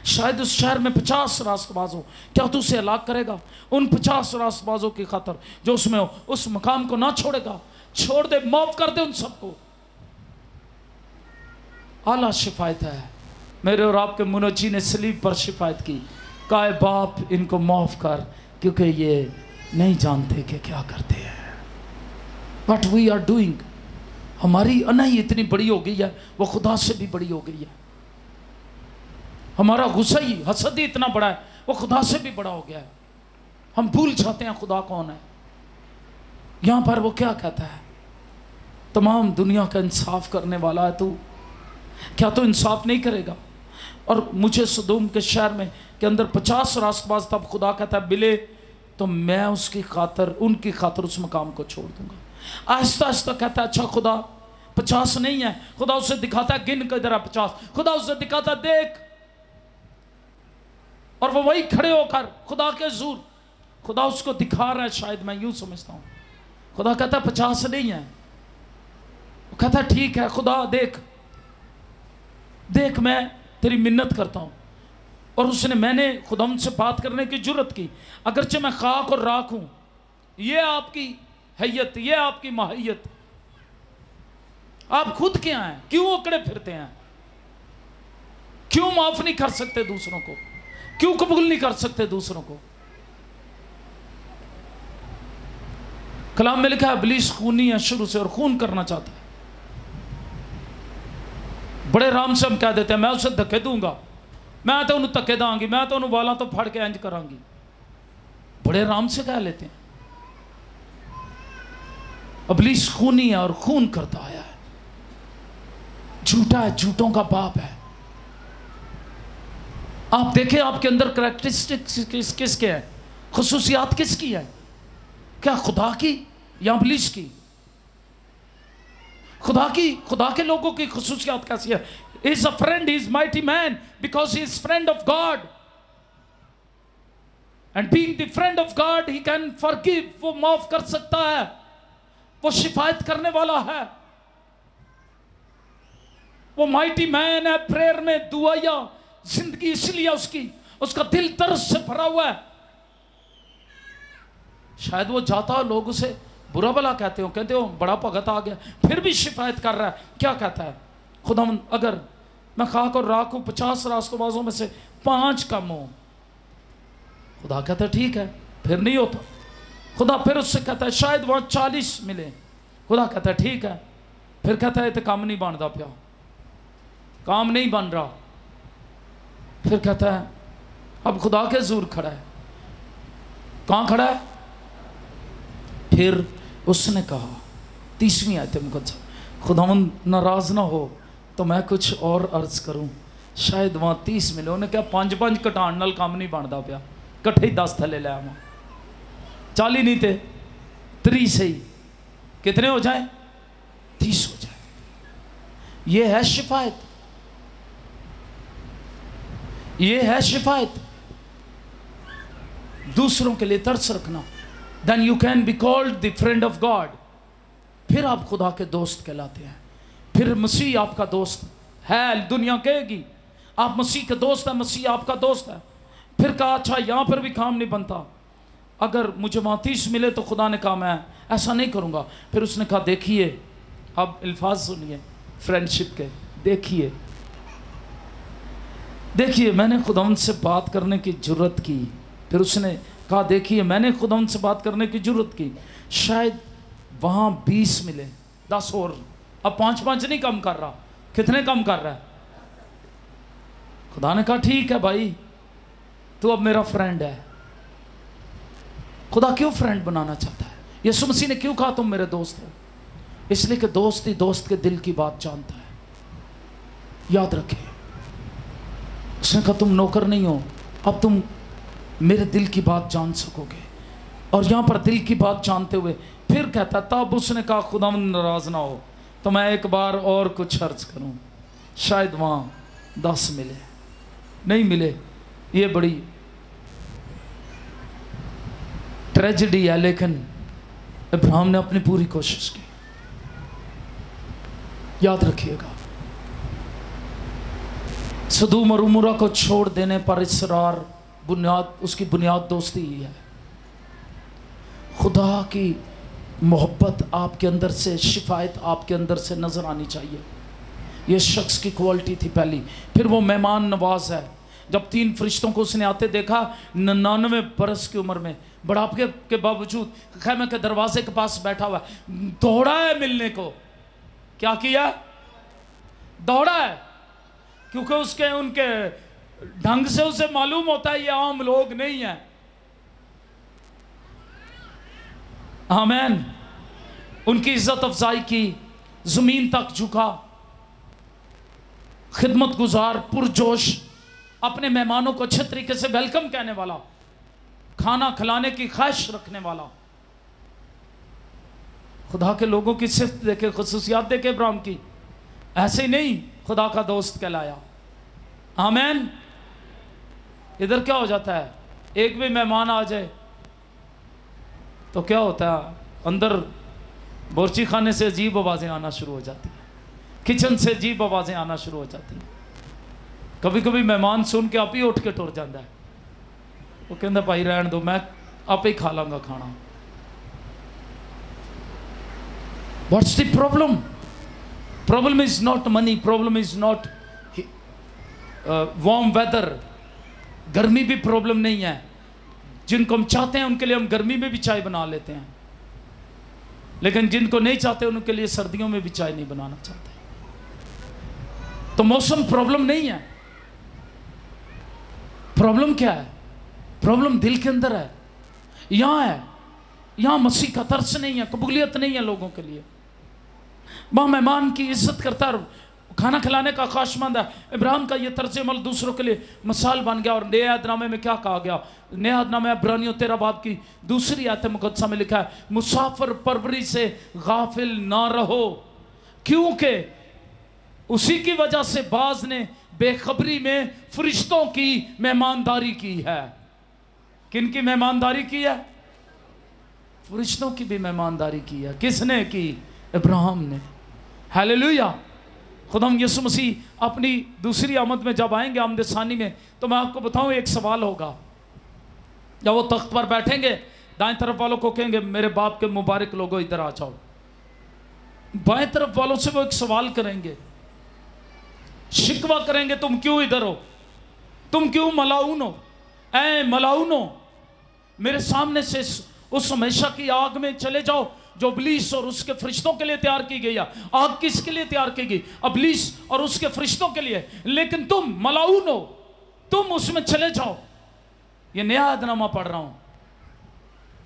शायद उस शहर में 50 रास्तबाज हो, क्या तू उसे हलाक करेगा? उन 50 रास्तबाजों की खातर जो उसमें हो, उस मकाम को ना छोड़ेगा? छोड़ दे, माफ कर दे उन सबको। आला शिफायत है। मेरे और आपके मुनज्जी ने सलीब पर शिफायत की, कहा बाप इनको माफ कर, क्योंकि ये नहीं जानते कि क्या करते हैं। What we are doing, हमारी अनाही इतनी बड़ी हो गई है, वो खुदा से भी बड़ी हो गई है। हमारा गुस्सा ही, हसद ही इतना बड़ा है, वो खुदा से भी बड़ा हो गया है। हम भूल जाते हैं खुदा कौन है। यहां पर वो क्या कहता है, तमाम दुनिया का इंसाफ करने वाला है तू, क्या तू इंसाफ नहीं करेगा? और मुझे सदूम के शहर में के अंदर 50 रास्तबाज, तब खुदा कहता है मिले तो मैं उसकी खातर, उनकी खातर उस मकाम को छोड़ दूंगा। आहिस्ता आहिस्ता कहता है अच्छा खुदा 50 नहीं है, खुदा उसे दिखाता है गिन किधर है 50, खुदा उसे दिखाता देख, और वो वही खड़े होकर खुदा के हुजूर, खुदा उसको दिखा रहा है, शायद मैं यूं समझता हूं। खुदा कहता है 50 नहीं है, वो कहता है ठीक है खुदा देख देख मैं तेरी मिन्नत करता हूं। और उसने, मैंने खुदा से बात करने की जुर्रत की, अगरचे मैं खाक और राख हूं, ये आपकी हैयत, ये आपकी माहियत, आप खुद क्या हैं, क्यों उकड़े फिरते हैं, क्यों माफ नहीं कर सकते दूसरों को, क्यों कबूल नहीं कर सकते दूसरों को? कलाम में लिखा है इब्लीस खूनी है शुरू से और खून करना चाहता है। बड़े आराम से हम कह देते हैं मैं उसे धक्के दूंगा, मैं तो उन्हें धक्के दांगी, मैं तो उन्हें वाला तो फड़ के इंज करांगी, बड़े आराम से कह लेते हैं। इब्लीस खूनी है और खून करता आया है, झूठा है, झूठों का बाप है। आप देखें आपके अंदर करैक्टरिस्टिक्स किसके हैं, खुसूसियात किसकी है, क्या खुदा की या इब्लीस की? खुदा की, खुदा के लोगों की खुसूसियात कैसी है? Is a friend, is mighty man because he is friend of God, and being the friend of God he can forgive, वो माफ कर सकता है, वो शिफायत करने वाला है, वो माइटी मैन है प्रेयर में, दुआया जिंदगी इसलिए उसका दिल तरस से भरा हुआ है। शायद वो जाता हो, लोग उसे बुरा भला कहते हो, कहते हो बड़ा भगत आ गया, फिर भी शिफायत कर रहा है। क्या कहता है खुदा, अगर मैं खाक और राख हूं, 50 रास्तबाजों में से 5 कम हो, खुदा कहता है ठीक है, फिर नहीं होता। खुदा फिर उससे कहता है शायद वहां 40 मिले, खुदा कहता है ठीक है, फिर कहता है तो काम नहीं बनता पिया, काम नहीं बन रहा, फिर कहता है अब खुदा के हुजूर खड़ा है, कहां खड़ा है? फिर उसने कहा, 30वीं आयत मुकद्दस, खुदावंद नाराज ना हो तो मैं कुछ और अर्ज करूं, शायद वहां 30 मिले। उन्हें क्या 5-5 घटाण नाल काम नहीं बनता पिया, कट्ठे ही 10 थले ले आवा, 40 नहीं थे 30 सही, कितने हो जाए? 30 हो जाए। ये है शिफायत, ये है शिफायत, दूसरों के लिए तरस रखना। Then you can be called the friend of God, फिर आप खुदा के दोस्त कहलाते हैं। फिर मसीह आपका दोस्त है, दुनिया कहेगी आप मसीह के दोस्त हैं, मसीह आपका दोस्त है। फिर कहा अच्छा यहाँ पर भी काम नहीं बनता, अगर मुझे वहाँ 30 मिले तो खुदा ने कहा मैं ऐसा नहीं करूँगा। फिर उसने कहा देखिए, अब अल्फाज सुनिए फ्रेंडशिप के, देखिए देखिए मैंने खुदा से बात करने की जुर्रत की। फिर उसने कहा देखिए मैंने खुदा से बात करने की जुर्रत की, शायद वहाँ 20 मिले, 10 और, अब 5-5 नहीं कम कर रहा, कितने कम कर रहा है? खुदा ने कहा ठीक है भाई, तू अब मेरा फ्रेंड है। खुदा क्यों फ्रेंड बनाना चाहता है? यीशु मसीह ने क्यों कहा तुम मेरे दोस्त हो? इसलिए कि दोस्त ही दोस्त के दिल की बात जानता है। याद रखिए, उसने कहा तुम नौकर नहीं हो, अब तुम मेरे दिल की बात जान सकोगे। और यहां पर दिल की बात जानते हुए फिर कहता, तब उसने कहा खुदावंद नाराज ना हो तो मैं एक बार और कुछ अर्ज करूं, शायद वहां 10 मिले, नहीं मिले। ये बड़ी ट्रेजेडी है, लेकिन अब्राहम ने अपनी पूरी कोशिश की। याद रखिएगा, सदूम और उमरा को छोड़ देने पर इसरार बुनियाद, उसकी बुनियाद दोस्ती ही है। खुदा की मोहब्बत आपके अंदर से, शिफायत आपके अंदर से नजर आनी चाहिए। ये शख्स की क्वालिटी थी पहली। फिर वो मेहमान नवाज है। जब 3 फरिश्तों को उसने आते देखा 99 बरस की उम्र में, बुढ़ापे के बावजूद खैमे के दरवाजे के पास बैठा हुआ है, दौड़ा है मिलने को। क्या किया? दौड़ा है, क्योंकि उसके उनके ढंग से उसे मालूम होता है ये आम लोग नहीं है। आमीन। उनकी इज्जत अफजाई की, जमीन तक झुका, खिदमत गुजार, पुरजोश, अपने मेहमानों को अच्छे तरीके से वेलकम कहने वाला, खाना खिलाने की ख्वाहिश रखने वाला। खुदा के लोगों की सिफ्त देखे, खुसूसियात देखे इब्राहिम की, ऐसे ही नहीं खुदा का दोस्त कहलाया। आमीन। इधर क्या हो जाता है, एक भी मेहमान आ जाए तो क्या होता है, अंदर बोर्ची खाने से अजीब आवाज़ें आना शुरू हो जाती हैं, किचन से अजीब आवाज़ें आना शुरू हो जाती हैं। कभी कभी मेहमान सुन के आप ही उठ के टुर जाता है, वो कहता भाई रहन दो, मैं आप ही खा लांगा खाना। What's the problem? Problem is not money, problem is not warm weather. गर्मी भी प्रॉब्लम नहीं है। जिनको हम चाहते हैं उनके लिए हम गर्मी में भी चाय बना लेते हैं, लेकिन जिनको नहीं चाहते उनके लिए सर्दियों में भी चाय नहीं बनाना चाहते। तो मौसम प्रॉब्लम नहीं है। प्रॉब्लम क्या है? प्रॉब्लम दिल के अंदर है, यहां है। यहां मसीह का तरस नहीं है, कबूलियत नहीं है लोगों के लिए। वहां मेहमान की इज्जत करता है, खाना खिलाने का ख्वाहिशमंद है। इब्राहिम का ये तर्ज अमल दूसरों के लिए मिसाल बन गया। और नए अहदनामे में क्या कहा गया? नए अहदनामे इब्रानियों 13 बाब की दूसरी आयत मुकद्दसा में लिखा है, मुसाफिर परवरी से गाफिल ना रहो, क्योंकि उसी की वजह से बाज ने बेखबरी में फरिश्तों की मेहमानदारी की है। किन की मेहमानदारी की है? फरिश्तों की भी मेहमानदारी की है। किसने की? इब्राहिम ने। हालेलुया। खुदा यीशु मसीह अपनी दूसरी आमद में जब आएंगे आमद सानी में, तो मैं आपको बताऊं एक सवाल होगा। जब वो तख्त पर बैठेंगे, दाएं तरफ वालों को कहेंगे मेरे बाप के मुबारक लोगों इधर आ जाओ। बाएं तरफ वालों से वो एक सवाल करेंगे, शिकवा करेंगे, तुम क्यों इधर हो? तुम क्यों मलाउन हो? ऐ मलाउन हो, मेरे सामने से उस हमेशा की आग में चले जाओ जो इब्लीस और उसके फरिश्तों के लिए तैयार की गई है। आग किसके लिए तैयार की गई? इब्लीस और उसके फरिश्तों के लिए। लेकिन तुम मलाउन हो, तुम उसमें चले जाओ। ये नया अहदनामा पढ़ रहा हूं,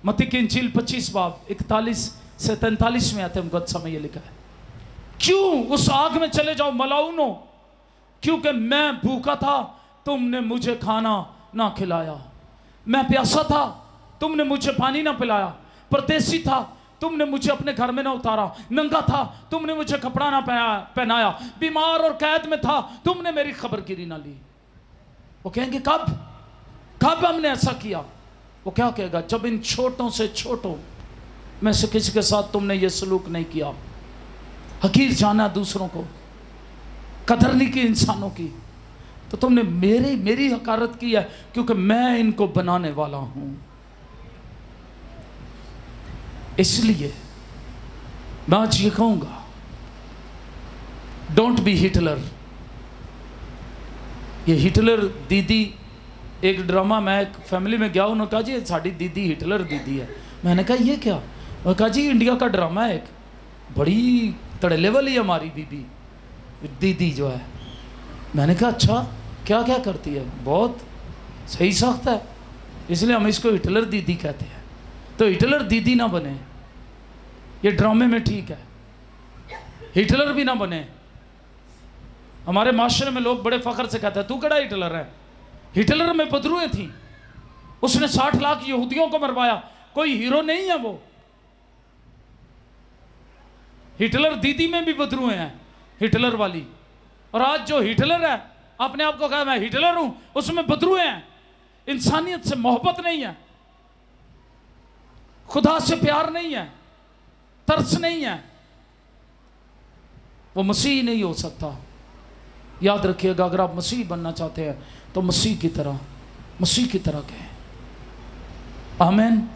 मत्ती की इंजील 25 बाब 41 से 43 में आते हैं मुकद्दसा में ये लिखा है, क्यों उस आग में चले जाओ मलाउन हो? क्योंकि मैं भूखा था, तुमने मुझे खाना ना खिलाया। मैं प्यासा था, तुमने मुझे पानी ना पिलाया। परदेसी था, तुमने मुझे अपने घर में ना उतारा। नंगा था, तुमने मुझे कपड़ा ना पहनाया। बीमार और कैद में था, तुमने मेरी खबरगिरी ना ली। वो कहेंगे कब कब हमने ऐसा किया? वो क्या कहेगा? जब इन छोटों से छोटों में से किसी के साथ तुमने ये सलूक नहीं किया। हकीर जाना दूसरों को, कदर नहीं की इंसानों की, तो तुमने मेरी हकारत की है, क्योंकि मैं इनको बनाने वाला हूं। इसलिए मैं आज ये कहूंगा, डोंट बी हिटलर। ये हिटलर दीदी, एक ड्रामा में एक फैमिली में गया, उन्होंने कहा जी साड़ी दीदी हिटलर दीदी है। मैंने कहा ये क्या? उन्होंने कहा जी इंडिया का ड्रामा है एक, बड़ी तड़ले वाली हमारी बीबी दीदी जो है। मैंने कहा अच्छा, क्या क्या करती है? बहुत सही सख्त है, इसलिए हम इसको हिटलर दीदी कहते हैं। तो हिटलर दीदी ना बने, ये ड्रामे में ठीक है, हिटलर भी ना बने। हमारे माशरे में लोग बड़े फख्र से कहते हैं तू कड़ा हिटलर है। हिटलर में बदरुएं थी, उसने 60 लाख यहूदियों को मरवाया, कोई हीरो नहीं है वो। हिटलर दीदी में भी बदरुए हैं, हिटलर वाली। और आज जो हिटलर है, अपने आप को कहा मैं हिटलर हूं, उसमें बदरुए हैं। इंसानियत से मोहब्बत नहीं है, खुदा से प्यार नहीं है, तरस नहीं है, वो मसीह नहीं हो सकता। याद रखिएगा, अगर आप मसीह बनना चाहते हैं तो मसीह की तरह कहें। आमीन।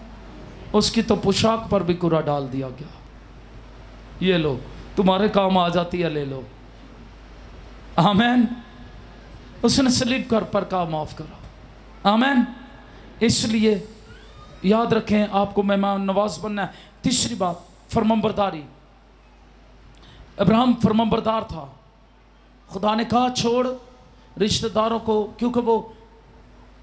उसकी तो पोशाक पर भी कुरा डाल दिया गया, ये लो तुम्हारे काम आ जाती है, ले लो। आमीन। उसने सलीब पर कहा माफ करो। आमीन। इसलिए याद रखें, आपको मेहमान नवाज बनना है। तीसरी बात, फरमाबरदारी। अब्राहम फरमाबरदार था। खुदा ने कहा छोड़ रिश्तेदारों को, क्योंकि वो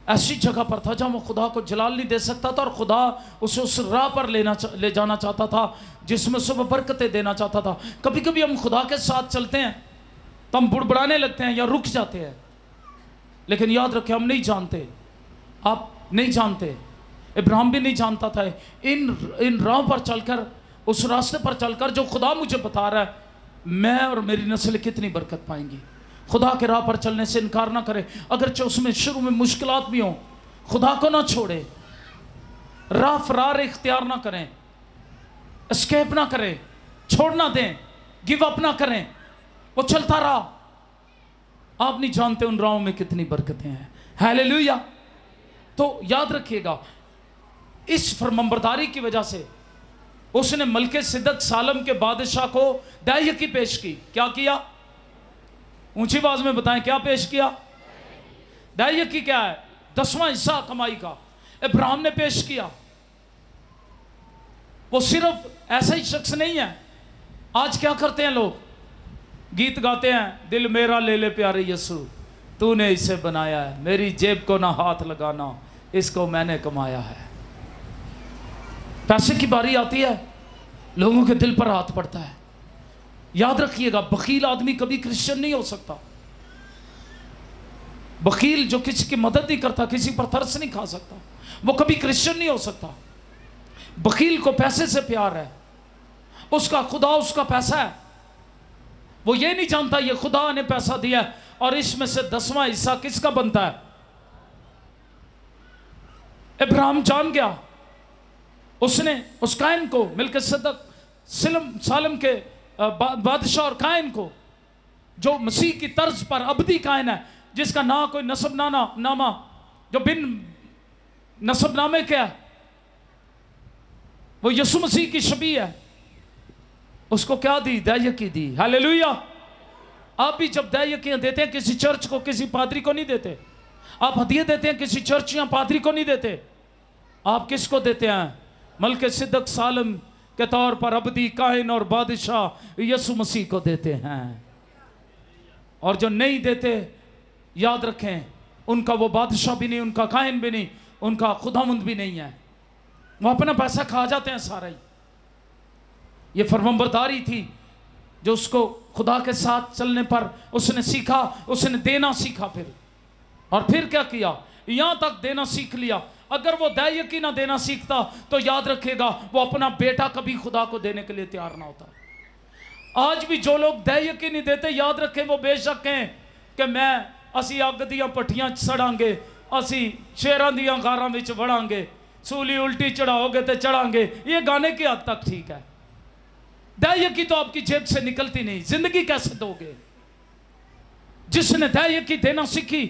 ऐसी जगह पर था जहाँ वो खुदा को जलाल नहीं दे सकता था, और खुदा उसे उस राह पर ले जाना चाहता था जिसमें से वो बरकतें देना चाहता था। कभी कभी हम खुदा के साथ चलते हैं तो हम बुड़बुड़ाने लगते हैं या रुक जाते हैं, लेकिन याद रखें, हम नहीं जानते, आप नहीं जानते, इब्राहिम भी नहीं जानता था। इन राह पर चलकर, उस रास्ते पर चलकर जो खुदा मुझे बता रहा है, मैं और मेरी नस्ल कितनी बरकत पाएंगी। खुदा के राह पर चलने से इनकार ना करे, अगरचे उसमें शुरू में मुश्किलात भी हों, खुदा को ना छोड़े, राह फरार इख्तियार ना करें, एस्केप ना करें, छोड़ ना दें, गिव अप ना करें, वो चलता रहा। आप नहीं जानते उन राहों में कितनी बरकतें हैं। हालेलुया। तो याद रखिएगा, इस फरमाबरदारी की वजह से उसने मलके सिद्दक सालम के बादशाह को दायकी पेश की। क्या किया? ऊंची आवाज में बताएं, क्या पेश किया? दायकी क्या है? 10वां हिस्सा कमाई का इब्राहिम ने पेश किया। वो सिर्फ ऐसा ही शख्स नहीं है। आज क्या करते हैं लोग? गीत गाते हैं, दिल मेरा ले ले प्यारे यीशु, तूने इसे बनाया है, मेरी जेब को ना हाथ लगाना, इसको मैंने कमाया है। पैसे की बारी आती है, लोगों के दिल पर हाथ पड़ता है। याद रखिएगा, बखील आदमी कभी क्रिश्चियन नहीं हो सकता। बखील जो किसी की मदद नहीं करता, किसी पर तरस नहीं खा सकता, वो कभी क्रिश्चियन नहीं हो सकता। बखील को पैसे से प्यार है, उसका खुदा उसका पैसा है। वो ये नहीं जानता ये खुदा ने पैसा दिया है और इसमें से 10वां हिस्सा किसका बनता है। इब्राहिम जान गया, उसने उस कायन को, मिलके सिद्दक सालम के बादशाह और कायन को, जो मसीह की तर्ज पर अबदी कायन है, जिसका ना कोई नसब नामा, जो बिन नसब नामे क्या है, वो यीशु मसीह की शबीह है, उसको क्या दी? दायकी दी। हालेलुया। आप भी जब दायकियां देते हैं किसी चर्च को, किसी पादरी को नहीं देते। आप हदिये देते हैं किसी चर्च या पादरी को नहीं देते। आप किसको देते हैं? मलके सिद्दक सालम के तौर पर अबदी कायन और बादशाह यीशु मसीह को देते हैं। और जो नहीं देते, याद रखें, उनका वो बादशाह भी नहीं, उनका कायन भी नहीं, उनका खुदावंद भी नहीं है। वो अपना पैसा खा जाते हैं सारा ही। ये फरमाबरदारी थी जो उसको खुदा के साथ चलने पर उसने सीखा, उसने देना सीखा। और फिर क्या किया? यहां तक देना सीख लिया। अगर वो दायकी ना देना सीखता तो याद रखेगा, वो अपना बेटा कभी खुदा को देने के लिए तैयार ना होता। आज भी जो लोग दायकी नहीं देते, याद रखें, वो बेशक हैं कि मैं असी अग दियां पट्टियां सड़ांगे, असी शेरां दियां गारां विच वड़ांगे, सूली उल्टी चढ़ाओगे तो चढ़ांगे। ये गाने की हद तक ठीक है। दायकी तो आपकी जेब से निकलती नहीं, जिंदगी कैसे दोगे? जिसने दायकी देना सीखी,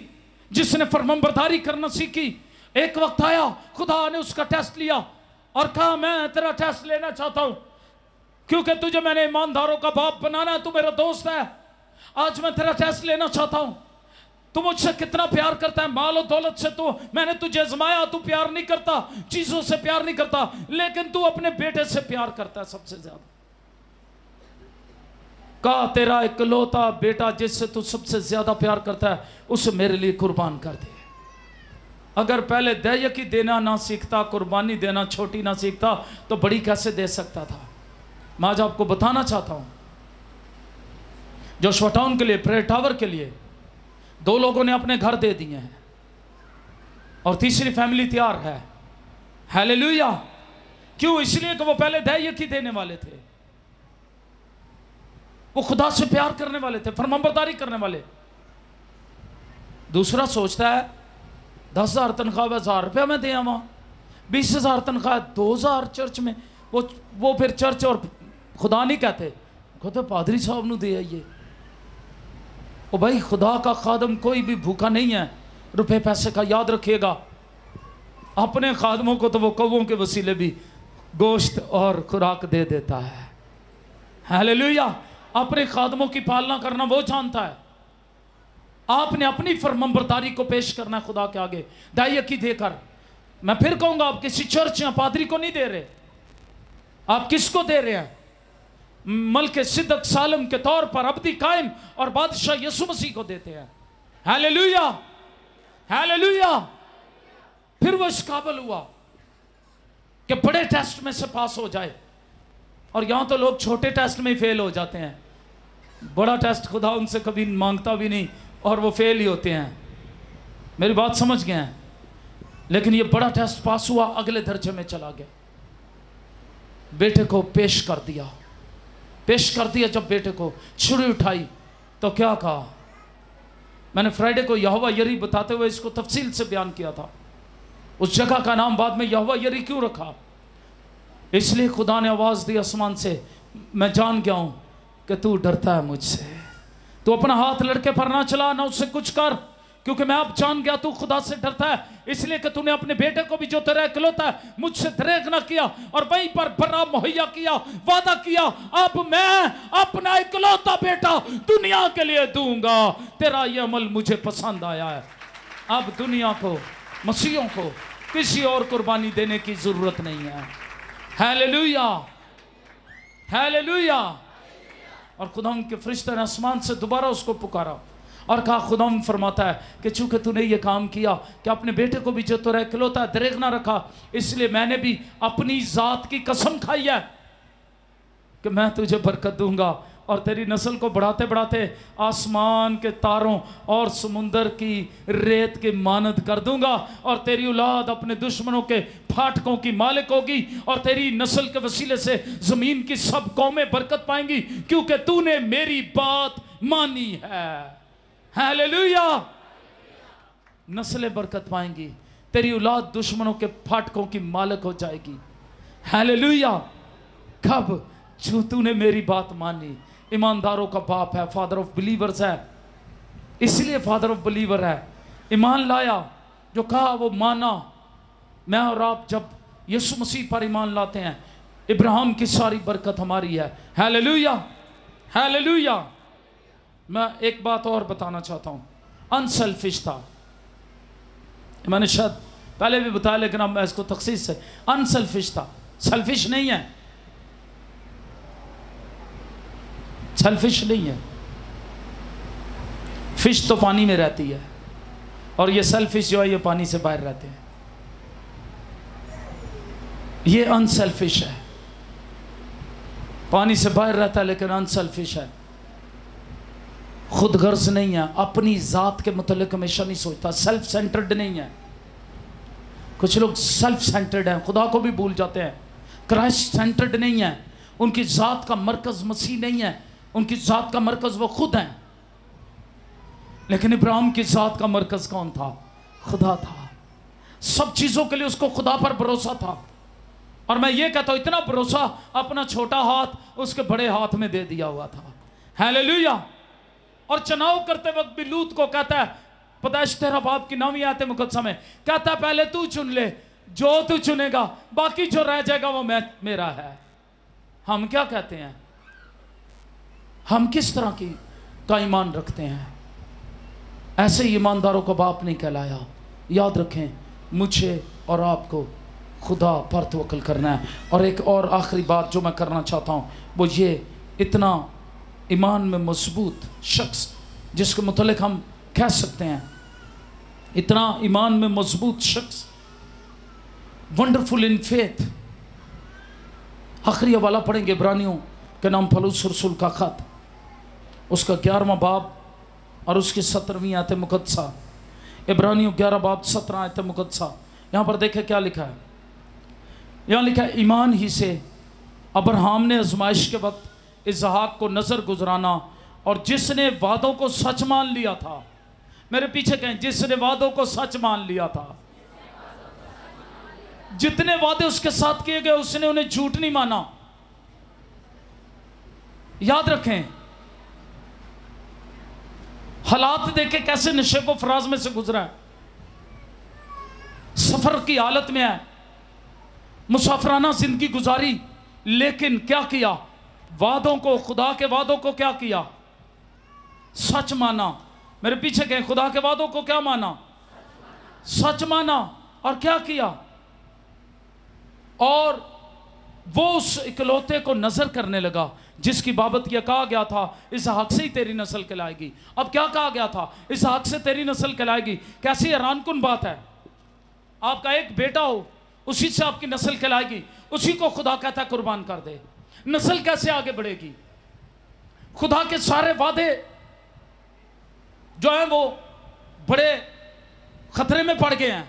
जिसने फरमाबरदारी करना सीखी, एक वक्त आया, खुदा ने उसका टेस्ट लिया और कहा मैं तेरा टेस्ट लेना चाहता हूं, क्योंकि तुझे मैंने ईमानदारों का बाप बनाना है, तू मेरा दोस्त है। आज मैं तेरा टेस्ट लेना चाहता हूं, तू मुझसे कितना प्यार करता है। माल और दौलत से तो मैंने तुझे आजमाया, तू प्यार नहीं करता, चीजों से प्यार नहीं करता, लेकिन तू अपने बेटे से प्यार करता है सबसे ज्यादा। कहा तेरा इकलौता बेटा जिससे तू सबसे ज्यादा प्यार करता है, उसे मेरे लिए कुर्बान कर दे। अगर पहले दायकी देना ना सीखता, कुर्बानी देना छोटी ना सीखता, तो बड़ी कैसे दे सकता था। मैं आज आपको बताना चाहता हूं, जोशुआ टाउन के लिए, प्रेयर टावर के लिए 2 लोगों ने अपने घर दे दिए हैं और तीसरी फैमिली तैयार है। हालेलुया। क्यों? इसलिए कि वो पहले दायकी देने वाले थे। वो खुदा से प्यार करने वाले थे, फरमाबरदारी करने वाले। दूसरा सोचता है 10,000 तनख्वाह 1,000 रुपया मैं दे आवा, 20,000 तनख्वाह 2,000 चर्च में, वो फिर चर्च और खुदा नहीं कहते, कहते पादरी साहब नू दे आइए। ओ भाई, खुदा का खादम कोई भी भूखा नहीं है रुपए पैसे का, याद रखिएगा। अपने खादमों को तो वो कौवों के वसीले भी गोश्त और खुराक दे देता है। हालेलुया। अपने खादमों की पालना करना वो जानता है। आपने अपनी फरमाबरदारी को पेश करना है खुदा के आगे दाई की देकर। मैं फिर कहूंगा, आप किसी चर्च या पादरी को नहीं दे रहे, आप किसको दे रहे हैं? मलके सिद्दक सालम के तौर पर अब्दी कायम और बादशाह यीशु मसीह को देते हैं। Hallelujah, hallelujah. फिर वो इस काबिल हुआ कि बड़े टेस्ट में से पास हो जाए, और यहां तो लोग छोटे टेस्ट में ही फेल हो जाते हैं। बड़ा टेस्ट खुदा उनसे कभी मांगता भी नहीं और वो फेल ही होते हैं। मेरी बात समझ गए हैं? लेकिन ये बड़ा टेस्ट पास हुआ, अगले दर्जे में चला गया, बेटे को पेश कर दिया। पेश कर दिया जब बेटे को, छुरी उठाई तो क्या कहा? मैंने फ्राइडे को यहोवा यरी बताते हुए इसको तफसील से बयान किया था। उस जगह का नाम बाद में यहोवा यरी क्यों रखा? इसलिए खुदा ने आवाज़ दी आसमान से, मैं जान गया हूं कि तू डरता है मुझसे, तू अपना हाथ लड़के पर ना चला, ना उससे कुछ कर, क्योंकि मैं अब जान गया तू खुदा से डरता है, इसलिए कि तूने अपने बेटे को भी जो तेरा इकलौता है मुझसे दरेग ना किया और वहीं पर बर्रा मुहैया किया, वादा किया, अब मैं अपना इकलौता बेटा दुनिया के लिए दूंगा। तेरा ये अमल मुझे पसंद आया है। अब दुनिया को, मसीहों को किसी और कुर्बानी देने की जरूरत नहीं है। Hallelujah, hallelujah. और खुदा के फरिश्ते ने आसमान से दोबारा उसको पुकारा और कहा, खुदा फरमाता है कि चूंकि तूने ये काम किया कि अपने बेटे को भी जो तेरा इकलौता दरेग ना रखा, इसलिए मैंने भी अपनी जात की कसम खाई है कि मैं तुझे बरकत दूंगा और तेरी नस्ल को बढ़ाते बढ़ाते आसमान के तारों और समुंदर की रेत की मानद कर दूंगा, और तेरी औलाद अपने दुश्मनों के फाटकों की मालिक होगी, और तेरी नस्ल के वसीले से जमीन की सब कौमें बरकत पाएंगी, क्योंकि तूने मेरी बात मानी है। हालेलुया। नस्लें बरकत पाएंगी, तेरी औलाद दुश्मनों के फाटकों की मालिक हो जाएगी। हालेलुया। कब? जो तूने मेरी बात मानी। ईमानदारों का बाप है, फादर ऑफ बिलीवर्स है, इसलिए फादर ऑफ बिलीवर है। ईमान लाया, जो कहा वो माना। मैं और आप जब यीशु मसीह पर ईमान लाते हैं, इब्राहिम की सारी बरकत हमारी है। Hallelujah, hallelujah. मैं एक बात और बताना चाहता हूं, अनसेल्फिश था। मैंने शायद पहले भी बताया, लेकिन अब मैं इसको तखसीस से, अनसेल्फिश था, सेल्फिश नहीं है, सेल्फिश नहीं है। फिश तो पानी में रहती है, और ये सेल्फिश जो है ये पानी से बाहर रहते हैं। ये अनसेल्फिश है, पानी से बाहर रहता है लेकिन अनसेल्फिश है, खुद गर्ज नहीं है, अपनी जात के मुतल्लिक हमेशा नहीं सोचता, सेल्फ सेंटर्ड नहीं है। कुछ लोग सेल्फ सेंटर्ड हैं, खुदा को भी भूल जाते हैं। क्राइस्ट सेंटर्ड नहीं है, उनकी जात का मरकज मसीह नहीं है, उनकी जात का मरकज वो खुद हैं। लेकिन इब्राहिम की जात का मरकज कौन था? खुदा था। सब चीजों के लिए उसको खुदा पर भरोसा था। और मैं ये कहता हूं, इतना भरोसा, अपना छोटा हाथ उसके बड़े हाथ में दे दिया हुआ था। हालेलुया। और चुनाव करते वक्त भी लूत को कहता है, पैदाइश 13 बाब की 9वीं आयत मुकद्दसा में कहता है, पहले तू चुन ले, जो तू चुनेगा, बाकी जो रह जाएगा वो मेरा है। हम क्या कहते हैं? हम किस तरह का ईमान रखते हैं? ऐसे ही ईमानदारों का बाप नहीं कहलाया। याद रखें, मुझे और आपको खुदा पर तवक्कुल करना है। और एक और आखिरी बात जो मैं करना चाहता हूँ वो ये, इतना ईमान में मजबूत शख्स जिसके मुतल्लिक हम कह सकते हैं, इतना ईमान में मजबूत शख्स, वंडरफुल इन फेथ। आखिरी हवाला पढ़ेंगे इब्रानियों के नाम पौलुस रसूल का खत, उसका 11वां बाब और उसकी 17वीं आयत मुकद्दसा। इब्रानियों 11 बाब 17 आयत मुकद्दसा। यहाँ पर देखें क्या लिखा है। यहाँ लिखा है, ईमान ही से अब्राहम ने आजमाइश के वक्त इसहाक को नजर गुजराना, और जिसने वादों को सच मान लिया था, मेरे पीछे कहें, जिसने वादों को सच मान लिया था, जितने वादे उसके साथ किए गए उसने उन्हें झूठ नहीं माना। याद रखें, हालात देखे कैसे नशे को फराज में से गुजरा है, सफर की हालत में है, मुसाफराना जिंदगी गुजारी, लेकिन क्या किया, वादों को, खुदा के वादों को क्या किया, सच माना। मेरे पीछे कहें, खुदा के वादों को क्या माना, सच माना। और क्या किया, और वो उस इकलौते को नजर करने लगा जिसकी बाबत यह कहा गया था, इसहाक से ही तेरी नस्ल कहलाएगी। अब क्या कहा गया था, इसहाक से तेरी नस्ल कहलाएगी। कैसी हैरानकुन बात है, आपका एक बेटा हो, उसी से आपकी नस्ल कहलाएगी, उसी को खुदा कहता है कुर्बान कर दे। नस्ल कैसे आगे बढ़ेगी? खुदा के सारे वादे जो हैं वो बड़े खतरे में पड़ गए हैं।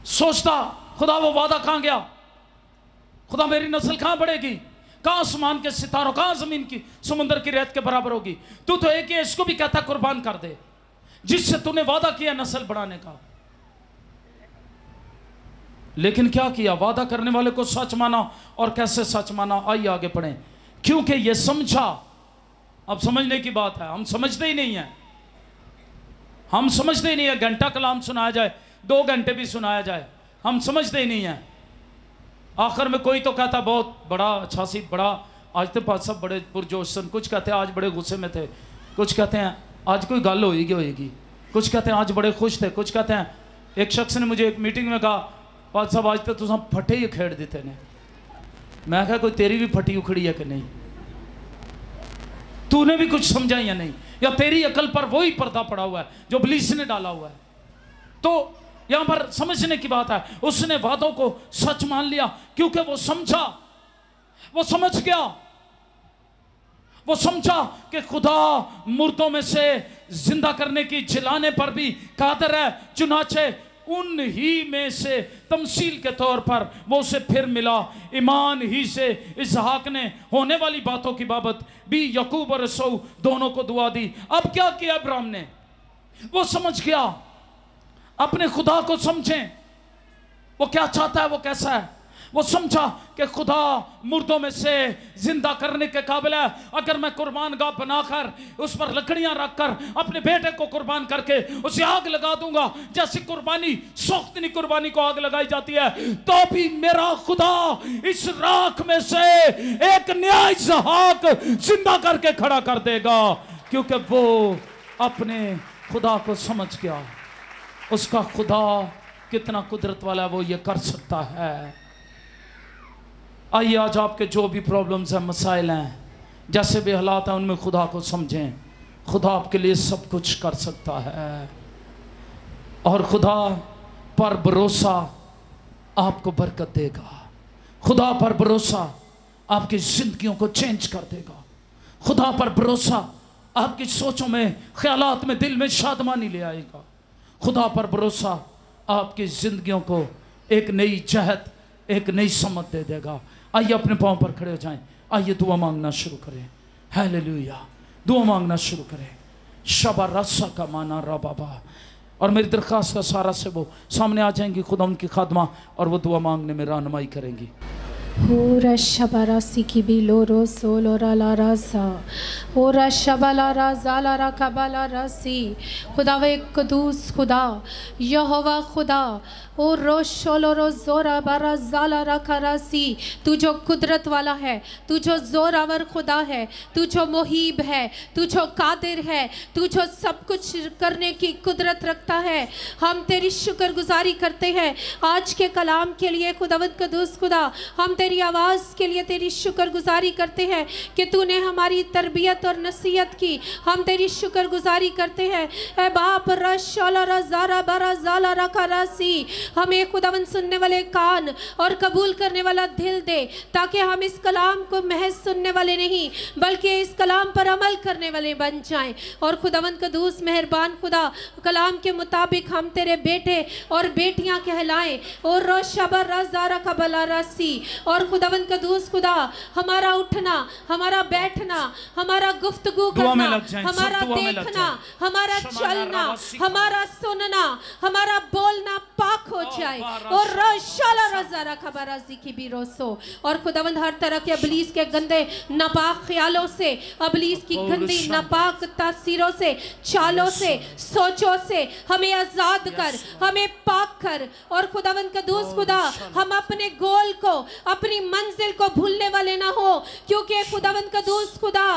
सोचता खुदा वो वादा कहां गया, खुदा मेरी नस्ल कहां बढ़ेगी, कहां आसमान के सितारों, कहां जमीन की समुद्र की रेत के बराबर होगी। तू तो एक ही है, इसको भी कहता कुर्बान कर दे, जिससे तूने वादा किया नस्ल बढ़ाने का। लेकिन क्या किया, वादा करने वाले को सच माना। और कैसे सच माना, आइए आगे पढ़ें। क्योंकि ये समझा, अब समझने की बात है, हम समझते ही नहीं है, हम समझते ही नहीं है। घंटा कलाम सुनाया जाए, 2 घंटे भी सुनाया जाए, हम समझते ही नहीं है। आखिर में कोई तो कहता बहुत बड़ा अच्छा सी बड़ा, आज तो पास सब बड़े पुरजोश सन, कुछ कहते हैं आज बड़े गुस्से में थे, कुछ कहते हैं आज कोई गल होएगी, कुछ कहते हैं आज बड़े खुश थे, कुछ कहते हैं। एक शख्स ने मुझे एक मीटिंग में कहा, पास साहब आज तो तुम फटे ही खेड़ देते ने। मैं कहा कोई तेरी भी फटी उखड़ी है कि नहीं, तूने भी कुछ समझा या नहीं, या तेरी अकल पर वही पर्दा पड़ा हुआ है जो इब्लीस ने डाला हुआ है। तो यहां पर समझने की बात है, उसने वादों को सच मान लिया क्योंकि वो समझा, वो समझ गया, वो समझा कि खुदा मुर्दों में से जिंदा करने की, जिलाने पर भी कादिर है। चुनाचे उन ही में से तमसील के तौर पर वो उसे फिर मिला। ईमान ही से इसहाक ने होने वाली बातों की बाबत भी यकूब और यसऊ दोनों को दुआ दी। अब क्या किया अब्राहम ने, वो समझ गया, अपने खुदा को समझें, वो क्या चाहता है, वो कैसा है। वो समझा कि खुदा मुर्दों में से जिंदा करने के काबिल है। अगर मैं कुर्बान गाह बनाकर उस पर लकड़ियां रखकर अपने बेटे को कुर्बान करके उसे आग लगा दूंगा, जैसी कुर्बानी सोख्तनी कुर्बानी को आग लगाई जाती है, तो भी मेरा खुदा इस राख में से एक नया इसहाक जिंदा करके खड़ा कर देगा, क्योंकि वो अपने खुदा को समझ गया। उसका खुदा कितना कुदरत वाला है, वो ये कर सकता है। आइए आज आपके जो भी प्रॉब्लम्स हैं, मसाइल हैं, जैसे भी हालात हैं, उनमें खुदा को समझें। खुदा आपके लिए सब कुछ कर सकता है, और खुदा पर भरोसा आपको बरकत देगा। खुदा पर भरोसा आपकी जिंदगियों को चेंज कर देगा। खुदा पर भरोसा आपकी सोचों में, ख्यालात में, दिल में शादमानी ले आएगा। खुदा पर भरोसा आपकी जिंदगियों को एक नई जहत, एक नई समझ दे देगा। आइए अपने पांव पर खड़े हो जाएं, आइए दुआ मांगना शुरू करें। हालेलुया, दुआ मांगना शुरू करें। शबा रसा का माना रा बाबा। और मेरी दरख्वास्त है सारा से वो सामने आ जाएंगी खुदा उनकी खादमा, और वो दुआ मांगने में रहनुमाई करेंगी। हो रशबरा सिकी बिलोरो सोलोरा ला रासा हो रशबला राजा ला रा कबला रसी। खुदा वे कदूस खुदा यहोवा खुदा ओ रोशोलोरो जोरा बरा जाला रा करासी। तू जो कुदरत वाला है, तू जो जोरावर खुदा है, तू जो मुहीब है, तू जो कादिर है, तू जो सब कुछ करने की कुदरत रखता है, हम तेरी शुक्रगुजारी करते हैं आज के कलाम के लिए। खुदावंद कदूस खुदा, हम तेरी आवाज़ के लिए तेरी शुक्रगुजारी करते हैं कि तूने हमारी तरबियत और नसीहत की। हम तेरी शुक्रगुजारी करते हैं ए बाप रशाला रजारा बरा जाला रखा रासी। हमें खुदावंद सुनने वाले कान और कबूल करने वाला दिल दे, ताकि हम इस कलाम को महज सुनने वाले नहीं बल्कि इस कलाम पर अमल करने वाले बन जाएं। और खुदावंद कदूस मेहरबान खुदा, कलाम के मुताबिक हम तेरे बेटे और बेटियां कहलाएं। और रोशबर रजारा कबला रासी, और खुदावंद कदूस खुदा हमारा उठना, हमारा बैठना, हमारा गुफ्तगू करना, हमारा देखना, हमारा चलना, हमारा सुनना, हमारा बोलना पाक हो जाए। और रशाला रज़ारा खबराजी की भी रोसो, और खुदावंद हर तरह के इब्लीस के गंदे नापाक ख्यालों से, इब्लीस की गंदी नापाक तासीरों से, चालों से, सोचों से हमें आजाद कर, हमें पाक कर। और खुदावंद कदूस खुदा हम अपने गोल को, अपनी मंजिल को भूलने वाले ना हो, क्योंकि खुदावंद कदूस खुदा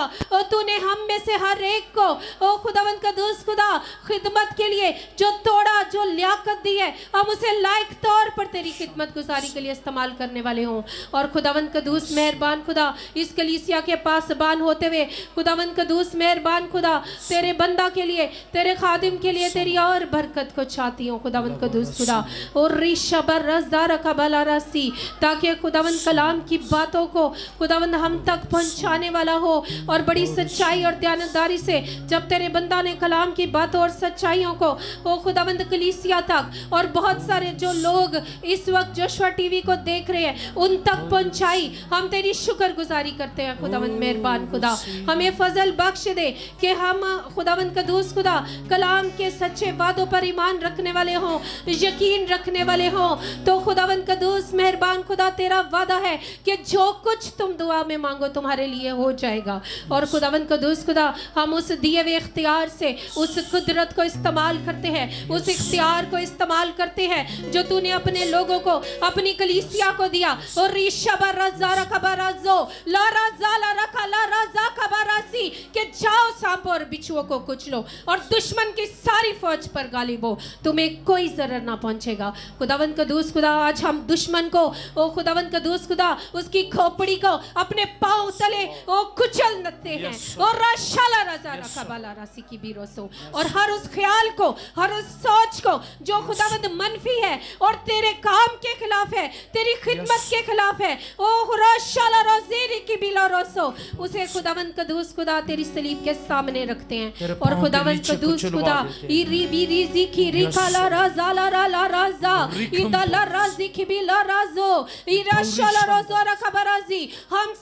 तूने हम में से हर एक को ओ खुदावंद कदूस खुदा खिदमत के लिए जो तोड़ा, जो लियाकत दी है, हम उसे लायक तौर पर तेरी खिदमत गुजारी के लिए इस्तेमाल करने वाले हों। और खुदावंद कदूस मेहरबान खुदा इस कलीसिया के पासबान होते हुए खुदावंद कदूस मेहरबान खुदा तेरे बंदा के लिए, तेरे खादिम के लिए तेरी और बरकत को चाहती हूँ खुदावंद कदूस खुदा। और रिशबर रज़दार कबला रसी, ताकि खुदावंद कलाम की बातों को खुदावंद हम तक पहुँचाने वाला हो, और बड़ी सच्चाई और दयानतदारी से जब तेरे बंदा ने कलाम की बातों और सच्चाइयों को ओ खुदावंद कलीसिया तक, और बहुत सारे जो लोग इस वक्त जोशुआ टीवी को देख रहे हैं उन तक पहुंचाई, हम तेरी शुक्रगुजारी करते हैं खुदावंद मेहरबान खुदा। हमें फजल बख्श दे कि हम खुदावंद कदूस खुदा कलाम के सच्चे वादों पर ईमान रखने वाले हों, यकीन रखने वाले हों। तो खुदावंद कदूस मेहरबान खुदा तेरा वादा है कि जो कुछ तुम दुआ में मांगो तुम्हारे लिए हो जाएगा। और खुदावंद कदूस खुदा हम उस दिए हुए इख्तियार से उस कुदरत को इस्तेमाल करते हैं, उस इख्तियार को इस्तेमाल करते हैं जो तूने अपने लोगों को, अपनी कलीसिया को दिया। और रिशबा रज़ारा खबराजो ला रज़ाला रखा ला रज़ा खबरासी के जाओ सांपों और बिच्छुओं को कुचलो और दुश्मन की सारी फौज पर गालिब हो, तुम्हें कोई जरर ना पहुंचेगा। खुदावंद कदूस खुदा आज हम दुश्मन को ओ खुदावंद कदूस खुदा उसकी खोपड़ी को अपने पांव तले ओ कुचल देते हैं। और रशाला रज़ारा खबला रासी की बीरोसो, और हर उस ख्याल को, हर उस सोच को जो खुदावंद मनफी है और तेरे काम के खिलाफ है, तेरी खिदमत के खिलाफ है, ओ रशाला रोज़ेरी की बिलारोसो, उसे खुदावंद कदूस खुदा तेरी सलीब के सामने रखते हैं। और खुदावंद कदूस खुदा इरी बिरीजी की रिकाला रज़ाला ला रज़ा इदला राजी की बिलाराजो इराशाला रोज़ारा खबराजी, हम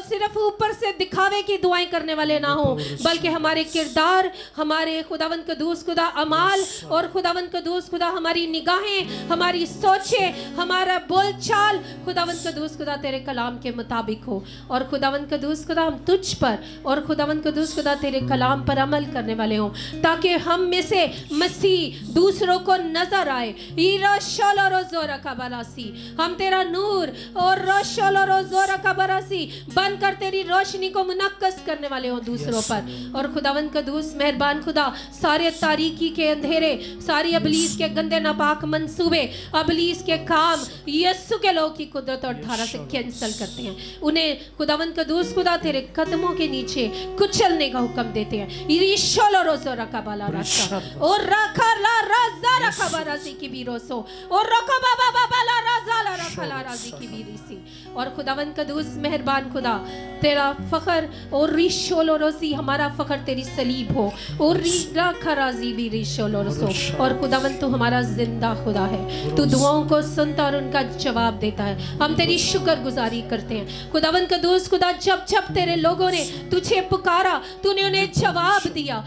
सिर्फ ऊपर से दिखावे की दुआएं करने वाले ना हो, बल्कि हमारे किरदार, हमारे खुदावंद कदूस खुदा अमाल, और खुदावंद कदूस खुदा हमारी निगाहें, हमारी सोचें, हमारा बोलचाल खुदावंद कदूस खुदा तेरे कलाम के मुताबिक हो। और खुदावंद कदूस खुदा हम तुझ पर और खुदावंद कदूस खुदा तेरे कलाम पर अमल करने वाले हों, ताकि हम में से मसीह दूसरों को नजर आए। ईराशाला रोज़ोरा कबरासी, हम तेरा नूर और रोशाला रोज़ोरा कबरासी बनकर तेरी रोशनी को मुनक्कस करने वाले हों दूसरों पर। और खुदावंद कदूस मेहरबान खुदा सारे तारीकी के अंधेरे, सारी इब्लीस के गंदे नापाक मंसूबे, इब्लीस के काम यीशु के लोग की कुदरत और धारा से कैंसिल करते हैं, उन्हें खुदावंद कदूस खुदा तेरे कदमों के नीचे कुचलने का हुक्म देते हैं। इरिशोलो रोज़ोरा कबला राशा और रखा ला रज़ा रखा बरासी की बीरोसो और रखा बाबा बाबा ला रज़ा ला रखा ला राजी की बीरीसी। और खुदावंद कदूस मेहरबान खुदा तेरा फखर और रिशोलो रोसी, हमारा फखर तेरी सलीब हो। और रीगा खराजी भी रिशोलो रोसो, और खुदावंद तू हमारा जिंदा खुदा है, तू दुआओं को सुनता और उनका जवाब देता है। हम तेरी शुक्रगुजारी करते हैं खुदावंद कदूस खुदा, जब जब तेरे लोगों ने तुझे पुकारा तूने उन्हें जवाब दिया।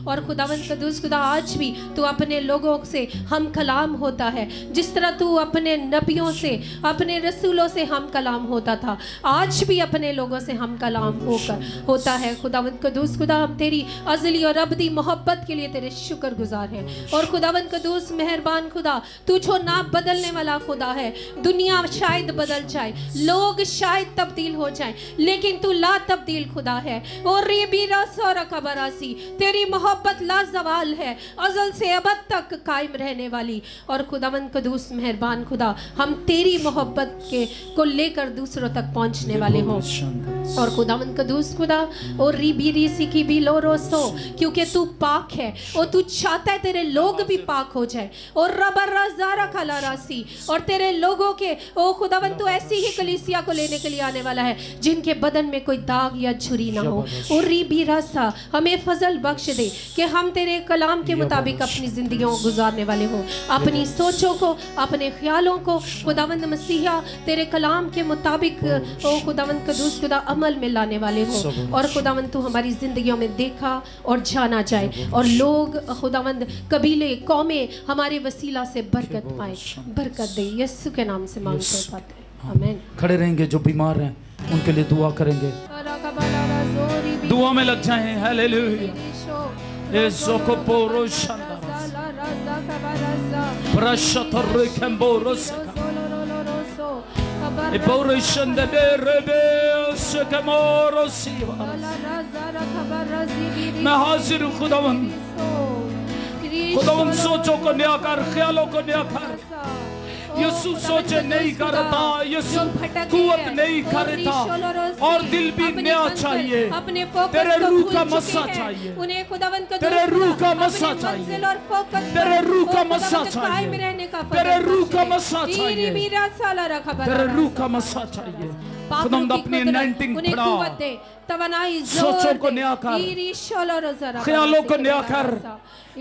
और खुदावंद कदूस खुदा आज भी तू अपने लोगों से हम कलाम होता है, जिस तरह तू अपने नबियों से, अपने रसूलों से हम कलाम होता था, आज भी अपने लोगों से हम कलाम होता है। खुदावंद कदूस खुदा हम तेरी अज़ली और अबदी मोहब्बत के लिए तेरे शुक्रगुजार हैं। और खुदावंद कदूस मेहरबान खुदा, तू जो ना बदलने वाला खुदा है, दुनिया शायद बदल जाए, लोग शायद तब्दील हो जाए, लेकिन तू ला तब्दील खुदा है। और बरासी तेरी मोहब्बत लाजवाल है, अज़ल से अबद तक कायम रहने वाली। और खुदावंद कदूस मेहरबान खुदा हम तेरी मोहब्बत को लेकर दूसरों तक पहुंचने वाले हों। और खुदावंद कदूस खुदा और रीबी सी की भी लो रोसो, क्योंकि तू पाक है और तू चाहता है तेरे लोग भी पाक हो जाए। और रबर राजारा खाला रासी, और तेरे लोगों के ओ खुदावंद तू ऐसी ही कलीसिया को लेने के लिए आने वाला है जिनके बदन में कोई दाग या छुरी ना हो। और रीबी रासा हमें फजल बख्श दे कि हम तेरे कलाम के मुताबिक अपनी जिंदगियों को गुजारने वाले हो, अपनी सोचों को, अपने ख्यालों को खुदावंद मसीहा तेरे कलाम के मुताबिक ओ खुदावंद कदूस खुदा अमल में लाने वाले हो। और खुदावंद तू हमारी जिंदगियों में देखा और जाना जाए, और लोग खुदावंद कबीले कौमें हमारे वसीला से बरकत पाए। बरकत दे, यीशु के नाम से मांगते हैं पाते। आमीन। खड़े रहेंगे, जो बीमार हैं उनके लिए दुआ करेंगे, दुआ में लग जाएं। हालेलुया। मैं हाजिर हूँ खुदावंद, खुदावंद सोचों को नया कर, ख्यालों को नया कर। यीशु सोचे नहीं करता, यीशु कुवत नहीं करता, और दिल भी नया चाहिए। तेरे रूह का मस्सा चाहिए, तेरे रूह का मस्सा चाहिए, तेरे रूह का मस्सा चाहिए, तेरे रूह का मस्सा चाहिए, तेरे रूह का मस्सा चाहिए। खुदावंद अपनी एनॉइंटिंग बढ़ा, सोचों को नया कर, ख्यालों को नया कर।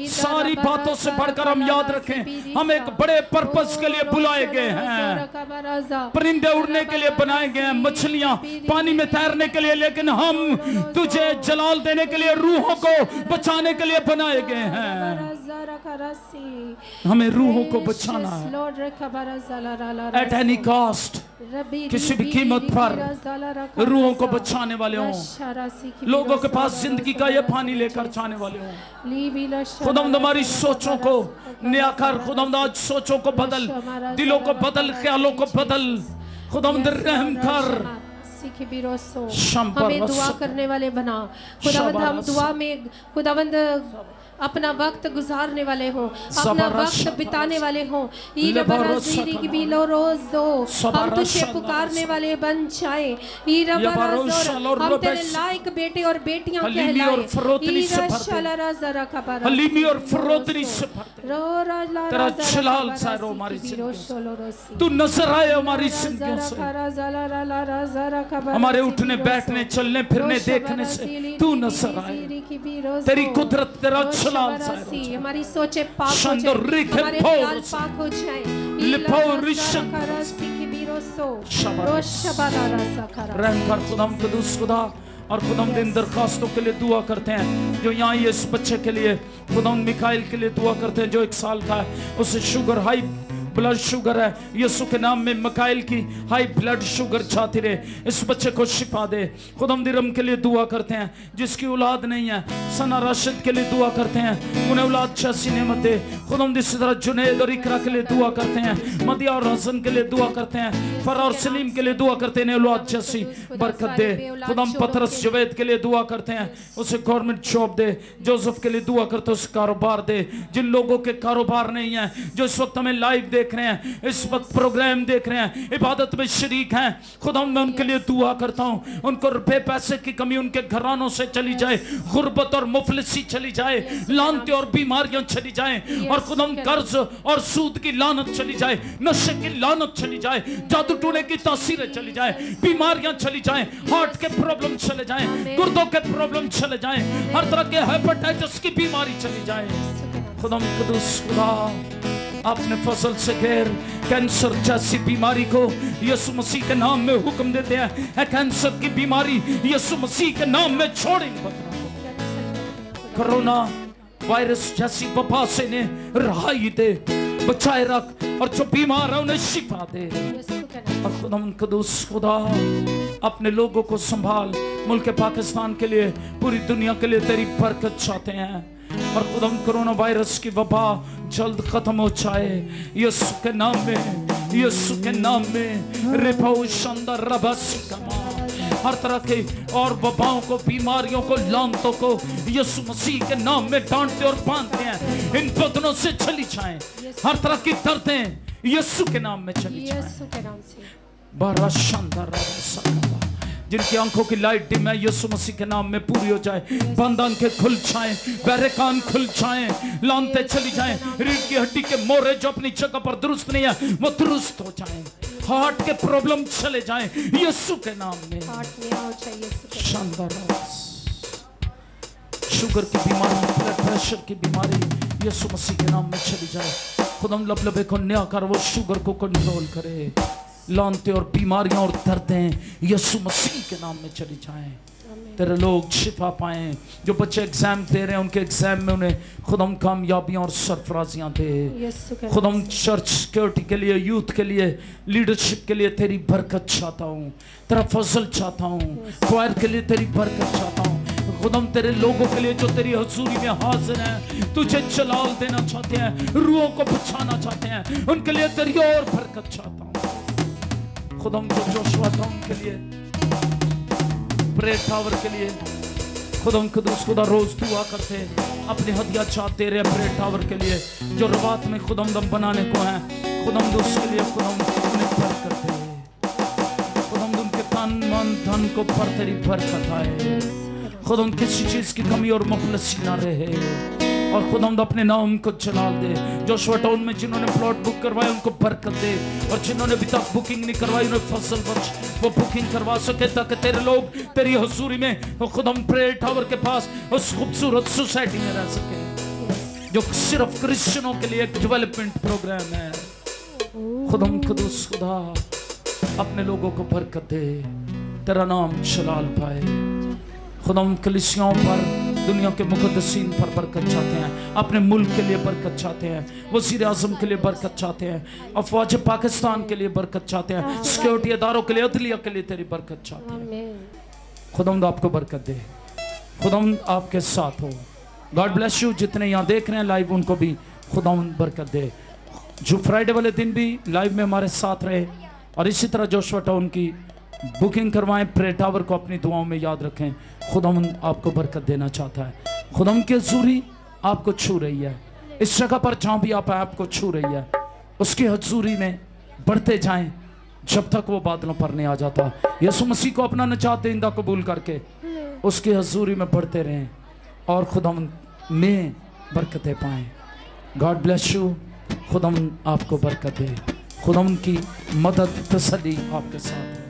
सारी बातों से बढ़कर हम याद रखें, हम एक बड़े पर्पस के लिए बुलाए गए हैं। परिंदे उड़ने के लिए बनाए गए हैं, मछलियां पानी में तैरने के लिए, लेकिन हम तुझे जलाल देने के लिए, रूहों को बचाने के लिए बनाए गए हैं। हमें रूहों को बचाना है एट एनी कॉस्ट, किसी भी कीमत पर रूहों को बचाने वाले हों, लोगों के पास जिंदगी का ये पानी लेकर जाने वाले हों। खुदावंद हमारी सोचों को नया कर, खुदावंद आज सोचों को बदल, दिलों को बदल, ख्यालों को बदल। खुदावंद रहम कर, हमें दुआ करने वाले बना। खुदावंद हम दुआ में खुदावंद अपना वक्त गुजारने वाले हो, अपना वक्त बिताने वाले हो। हम तुझे पुकारने वाले बन जाए। हम तेरे लायक बेटे और बेटियां कहलाएं। तू नजर आए हमारी जिंदगियों से, हमारे उठने बैठने चलने फिरने देखने से तू नजर आए। तेरी कुदरत, तेरा हमारी सोचे पाक हो जाए, हमारे ख्याल पाक हो जाए। रहम कर खुदाम कदूस खुदा। और खुदाम इन दरखास्तों के लिए दुआ करते हैं, जो यहाँ ये इस बच्चे के लिए खुदाम मिकाइल के लिए दुआ करते हैं, जो 1 साल का है, उसे शुगर हाई ब्लड शुगर है। यीशु के नाम में मिकाइल की हाई ब्लड शुगर जाती रहे, इस बच्चे को शिफा दे। खुदाम दिरम के लिए दुआ करते हैं, जिसकी औलाद नहीं है, सना राशिद के लिए दुआ करते हैं, उन्हें औलाद जैसी नेमत दे। खुदाम इसी तरह जुनैद और इकरा के लिए दुआ करते हैं, मदिया और हसन के लिए दुआ करते हैं, फरा और सलीम के लिए दुआ करते हैं, औलाद जैसी बरकत दे। खुदाम पतरस जवेद के लिए दुआ करते हैं, उसे गवर्नमेंट जॉब दे। जोसेफ के लिए दुआ करते हैं, उसे कारोबार दे। जिन लोगों के कारोबार नहीं है, जो इस वक्त हमें लाइव देख रहे हैं, इस वक्त प्रोग्राम देख रहे हैं, इबादत में शरीक हैं, खुदा मैं उनके लिए दुआ करता हूं, उनको रुपए पैसे की कमी उनके घरानों से चली जाए, गुर्बत और मुफलिसी चली जाए, लानतें और बीमारियां चली जाए, और खुदा कर्ज और सूद की लानत चली जाए, नशे की लानत चली जाए, जादू टूने की तासीरें चली जाए, बीमारियां चली जाए, हार्ट के प्रॉब्लम चले जाए, गुर्दों के प्रॉब्लम चले जाए, हर तरह के हेपेटाइटिस की बीमारी चली जाए। खुदा कदूस खुदा अपने फसल से घेर। कैंसर जैसी बीमारी को यीशु मसीह के नाम में हुक्म देते हैं, कैंसर की बीमारी यीशु मसीह के नाम में छोड़ेंगे। कोरोना वायरस जैसी वबा से ने रहाई दे, बचाए रख, और जो बीमार है उन्हें शिफा दे। और खुदा कदूस खुदा अपने लोगों को संभाल। मुल्क पाकिस्तान के लिए, पूरी दुनिया के लिए तेरी बरकत चाहते हैं, और खुदा कोरोना वायरस की वबा जल्द खत्म हो जाए यीशु के नाम में, यीशु के नाम में। रिपाउ शानदार रबस कमा हर तरह के और वबाओं को, बीमारियों को, लानतों को यीशु मसीह के नाम में डांटते और बांधते हैं, इन बदनों से चली जाएं। हर तरह की दर्दें यीशु के नाम में चली जाएं। बारा शानदार रबस कमा जिनकी आंखों की लाइट डिम है यीशु मसीह के नाम में पूरी हो जाए। बंद आंखें खुल जाएं, बहरे कान खुल जाएं, लानते चली जाएं। रीढ़ की हड्डी के मोरे जो अपनी जगह पर दुरुस्त नहीं है वो दुरुस्त हो जाएं। हार्ट के प्रॉब्लम चले जाएं यीशु के नाम में। शानदार। शुगर की बीमारी, ब्लड प्रेशर की बीमारी यीशु मसीह के नाम में चली जाए। खुदाम लबलबे को न्याय कर वो शुगर को कंट्रोल करे। लानते और बीमारियां और दर्दें यीशु मसीह के नाम में चली जाएं। तेरे लोग शिफा पाएं। जो बच्चे एग्जाम दे रहे हैं उनके एग्जाम में उन्हें खुदाम कामयाबियां और सरफराजियां दे। खुदाम चर्च सिक्योरिटी के लिए, यूथ के लिए, लीडरशिप के लिए तेरी बरकत चाहता हूँ, तेरा फजल चाहता हूँ। क्वायर के लिए तेरी बरकत चाहता हूँ। खुदाम तेरे लोगों के लिए जो तेरी हजूरी में हाजिर हैं, तुझे जलाल देना चाहते हैं, रूहों को बचाना चाहते हैं, उनके लिए तेरी और बरकत चाहता हूँ। खुदाम जो जोशुआ था उनके लिए, प्रेयर टावर के लिए खुदाम कुदूस खुदा रोज दुआ करते अपनी हदिया चाहते रहे। प्रेयर टावर के लिए जो रवात में खुदाम दम बनाने को है, खुदाम उसके लिए खुदाम उन्हें बरकत दे। खुदाम उनके तन मन धन को पर तेरी बरकत आए। खुदाम किसी चीज की कमी और मुखलसी ना रहे और खुदाम अपने नाम को जलाल दे। जोशुआ टाउन में जिन्होंने प्लॉट बुक करवाए उनको बरकत दे और जिन्होंने अभी तक बुकिंग नहीं करवाई उन्हें फसल बख्श, वो बुकिंग करवा सके ताकि तेरे लोग तेरी हुजूरी में खुदाम प्रेयर टावर के पास उस खूबसूरत सोसाइटी में रह सके जो सिर्फ क्रिश्चियनों के लिए एक डेवलपमेंट प्रोग्राम है। खुदाम कुदूस खुदा अपने लोगों को बरकत दे, तेरा नाम जलाल पाए। खुदाम कलीसियाओं पर, दुनिया के मुकद्दसीन पर बरकत चाहते हैं, अपने मुल्क के लिए बरकत चाहते हैं, वज़ीर आज़म के लिए बरकत चाहते हैं, अफवाज पाकिस्तान के लिए बरकत चाहते हैं, सिक्योरिटी इदारों के लिए, अदलिया के लिए तेरी बरकत चाहते हैं। खुदाम आपको बरकत दे, खुदाम आपके साथ हो। God bless you. जितने यहाँ देख रहे हैं लाइव उनको भी खुदाम बरकत दे। जो फ्राइडे वाले दिन भी लाइव में हमारे साथ रहे और इसी तरह जोशुआ टाउन की बुकिंग करवाएं। प्रेयर टावर को अपनी दुआओं में याद रखें। खुदाम आपको बरकत देना चाहता है। खुदाम की हजूरी आपको छू रही है। इस जगह पर जहाँ भी आप आपको छू रही है, उसकी हजूरी में बढ़ते जाएं जब तक वो बादलों पर नहीं आ जाता। यीशु मसीह को अपना निजात देंदा कबूल करके उसकी हजूरी में बढ़ते रहें और खुदाम में बरकतें पाएं। God bless you. खुदाम आपको बरकत दे। खुदाम की मदद तसल्ली आपके साथ।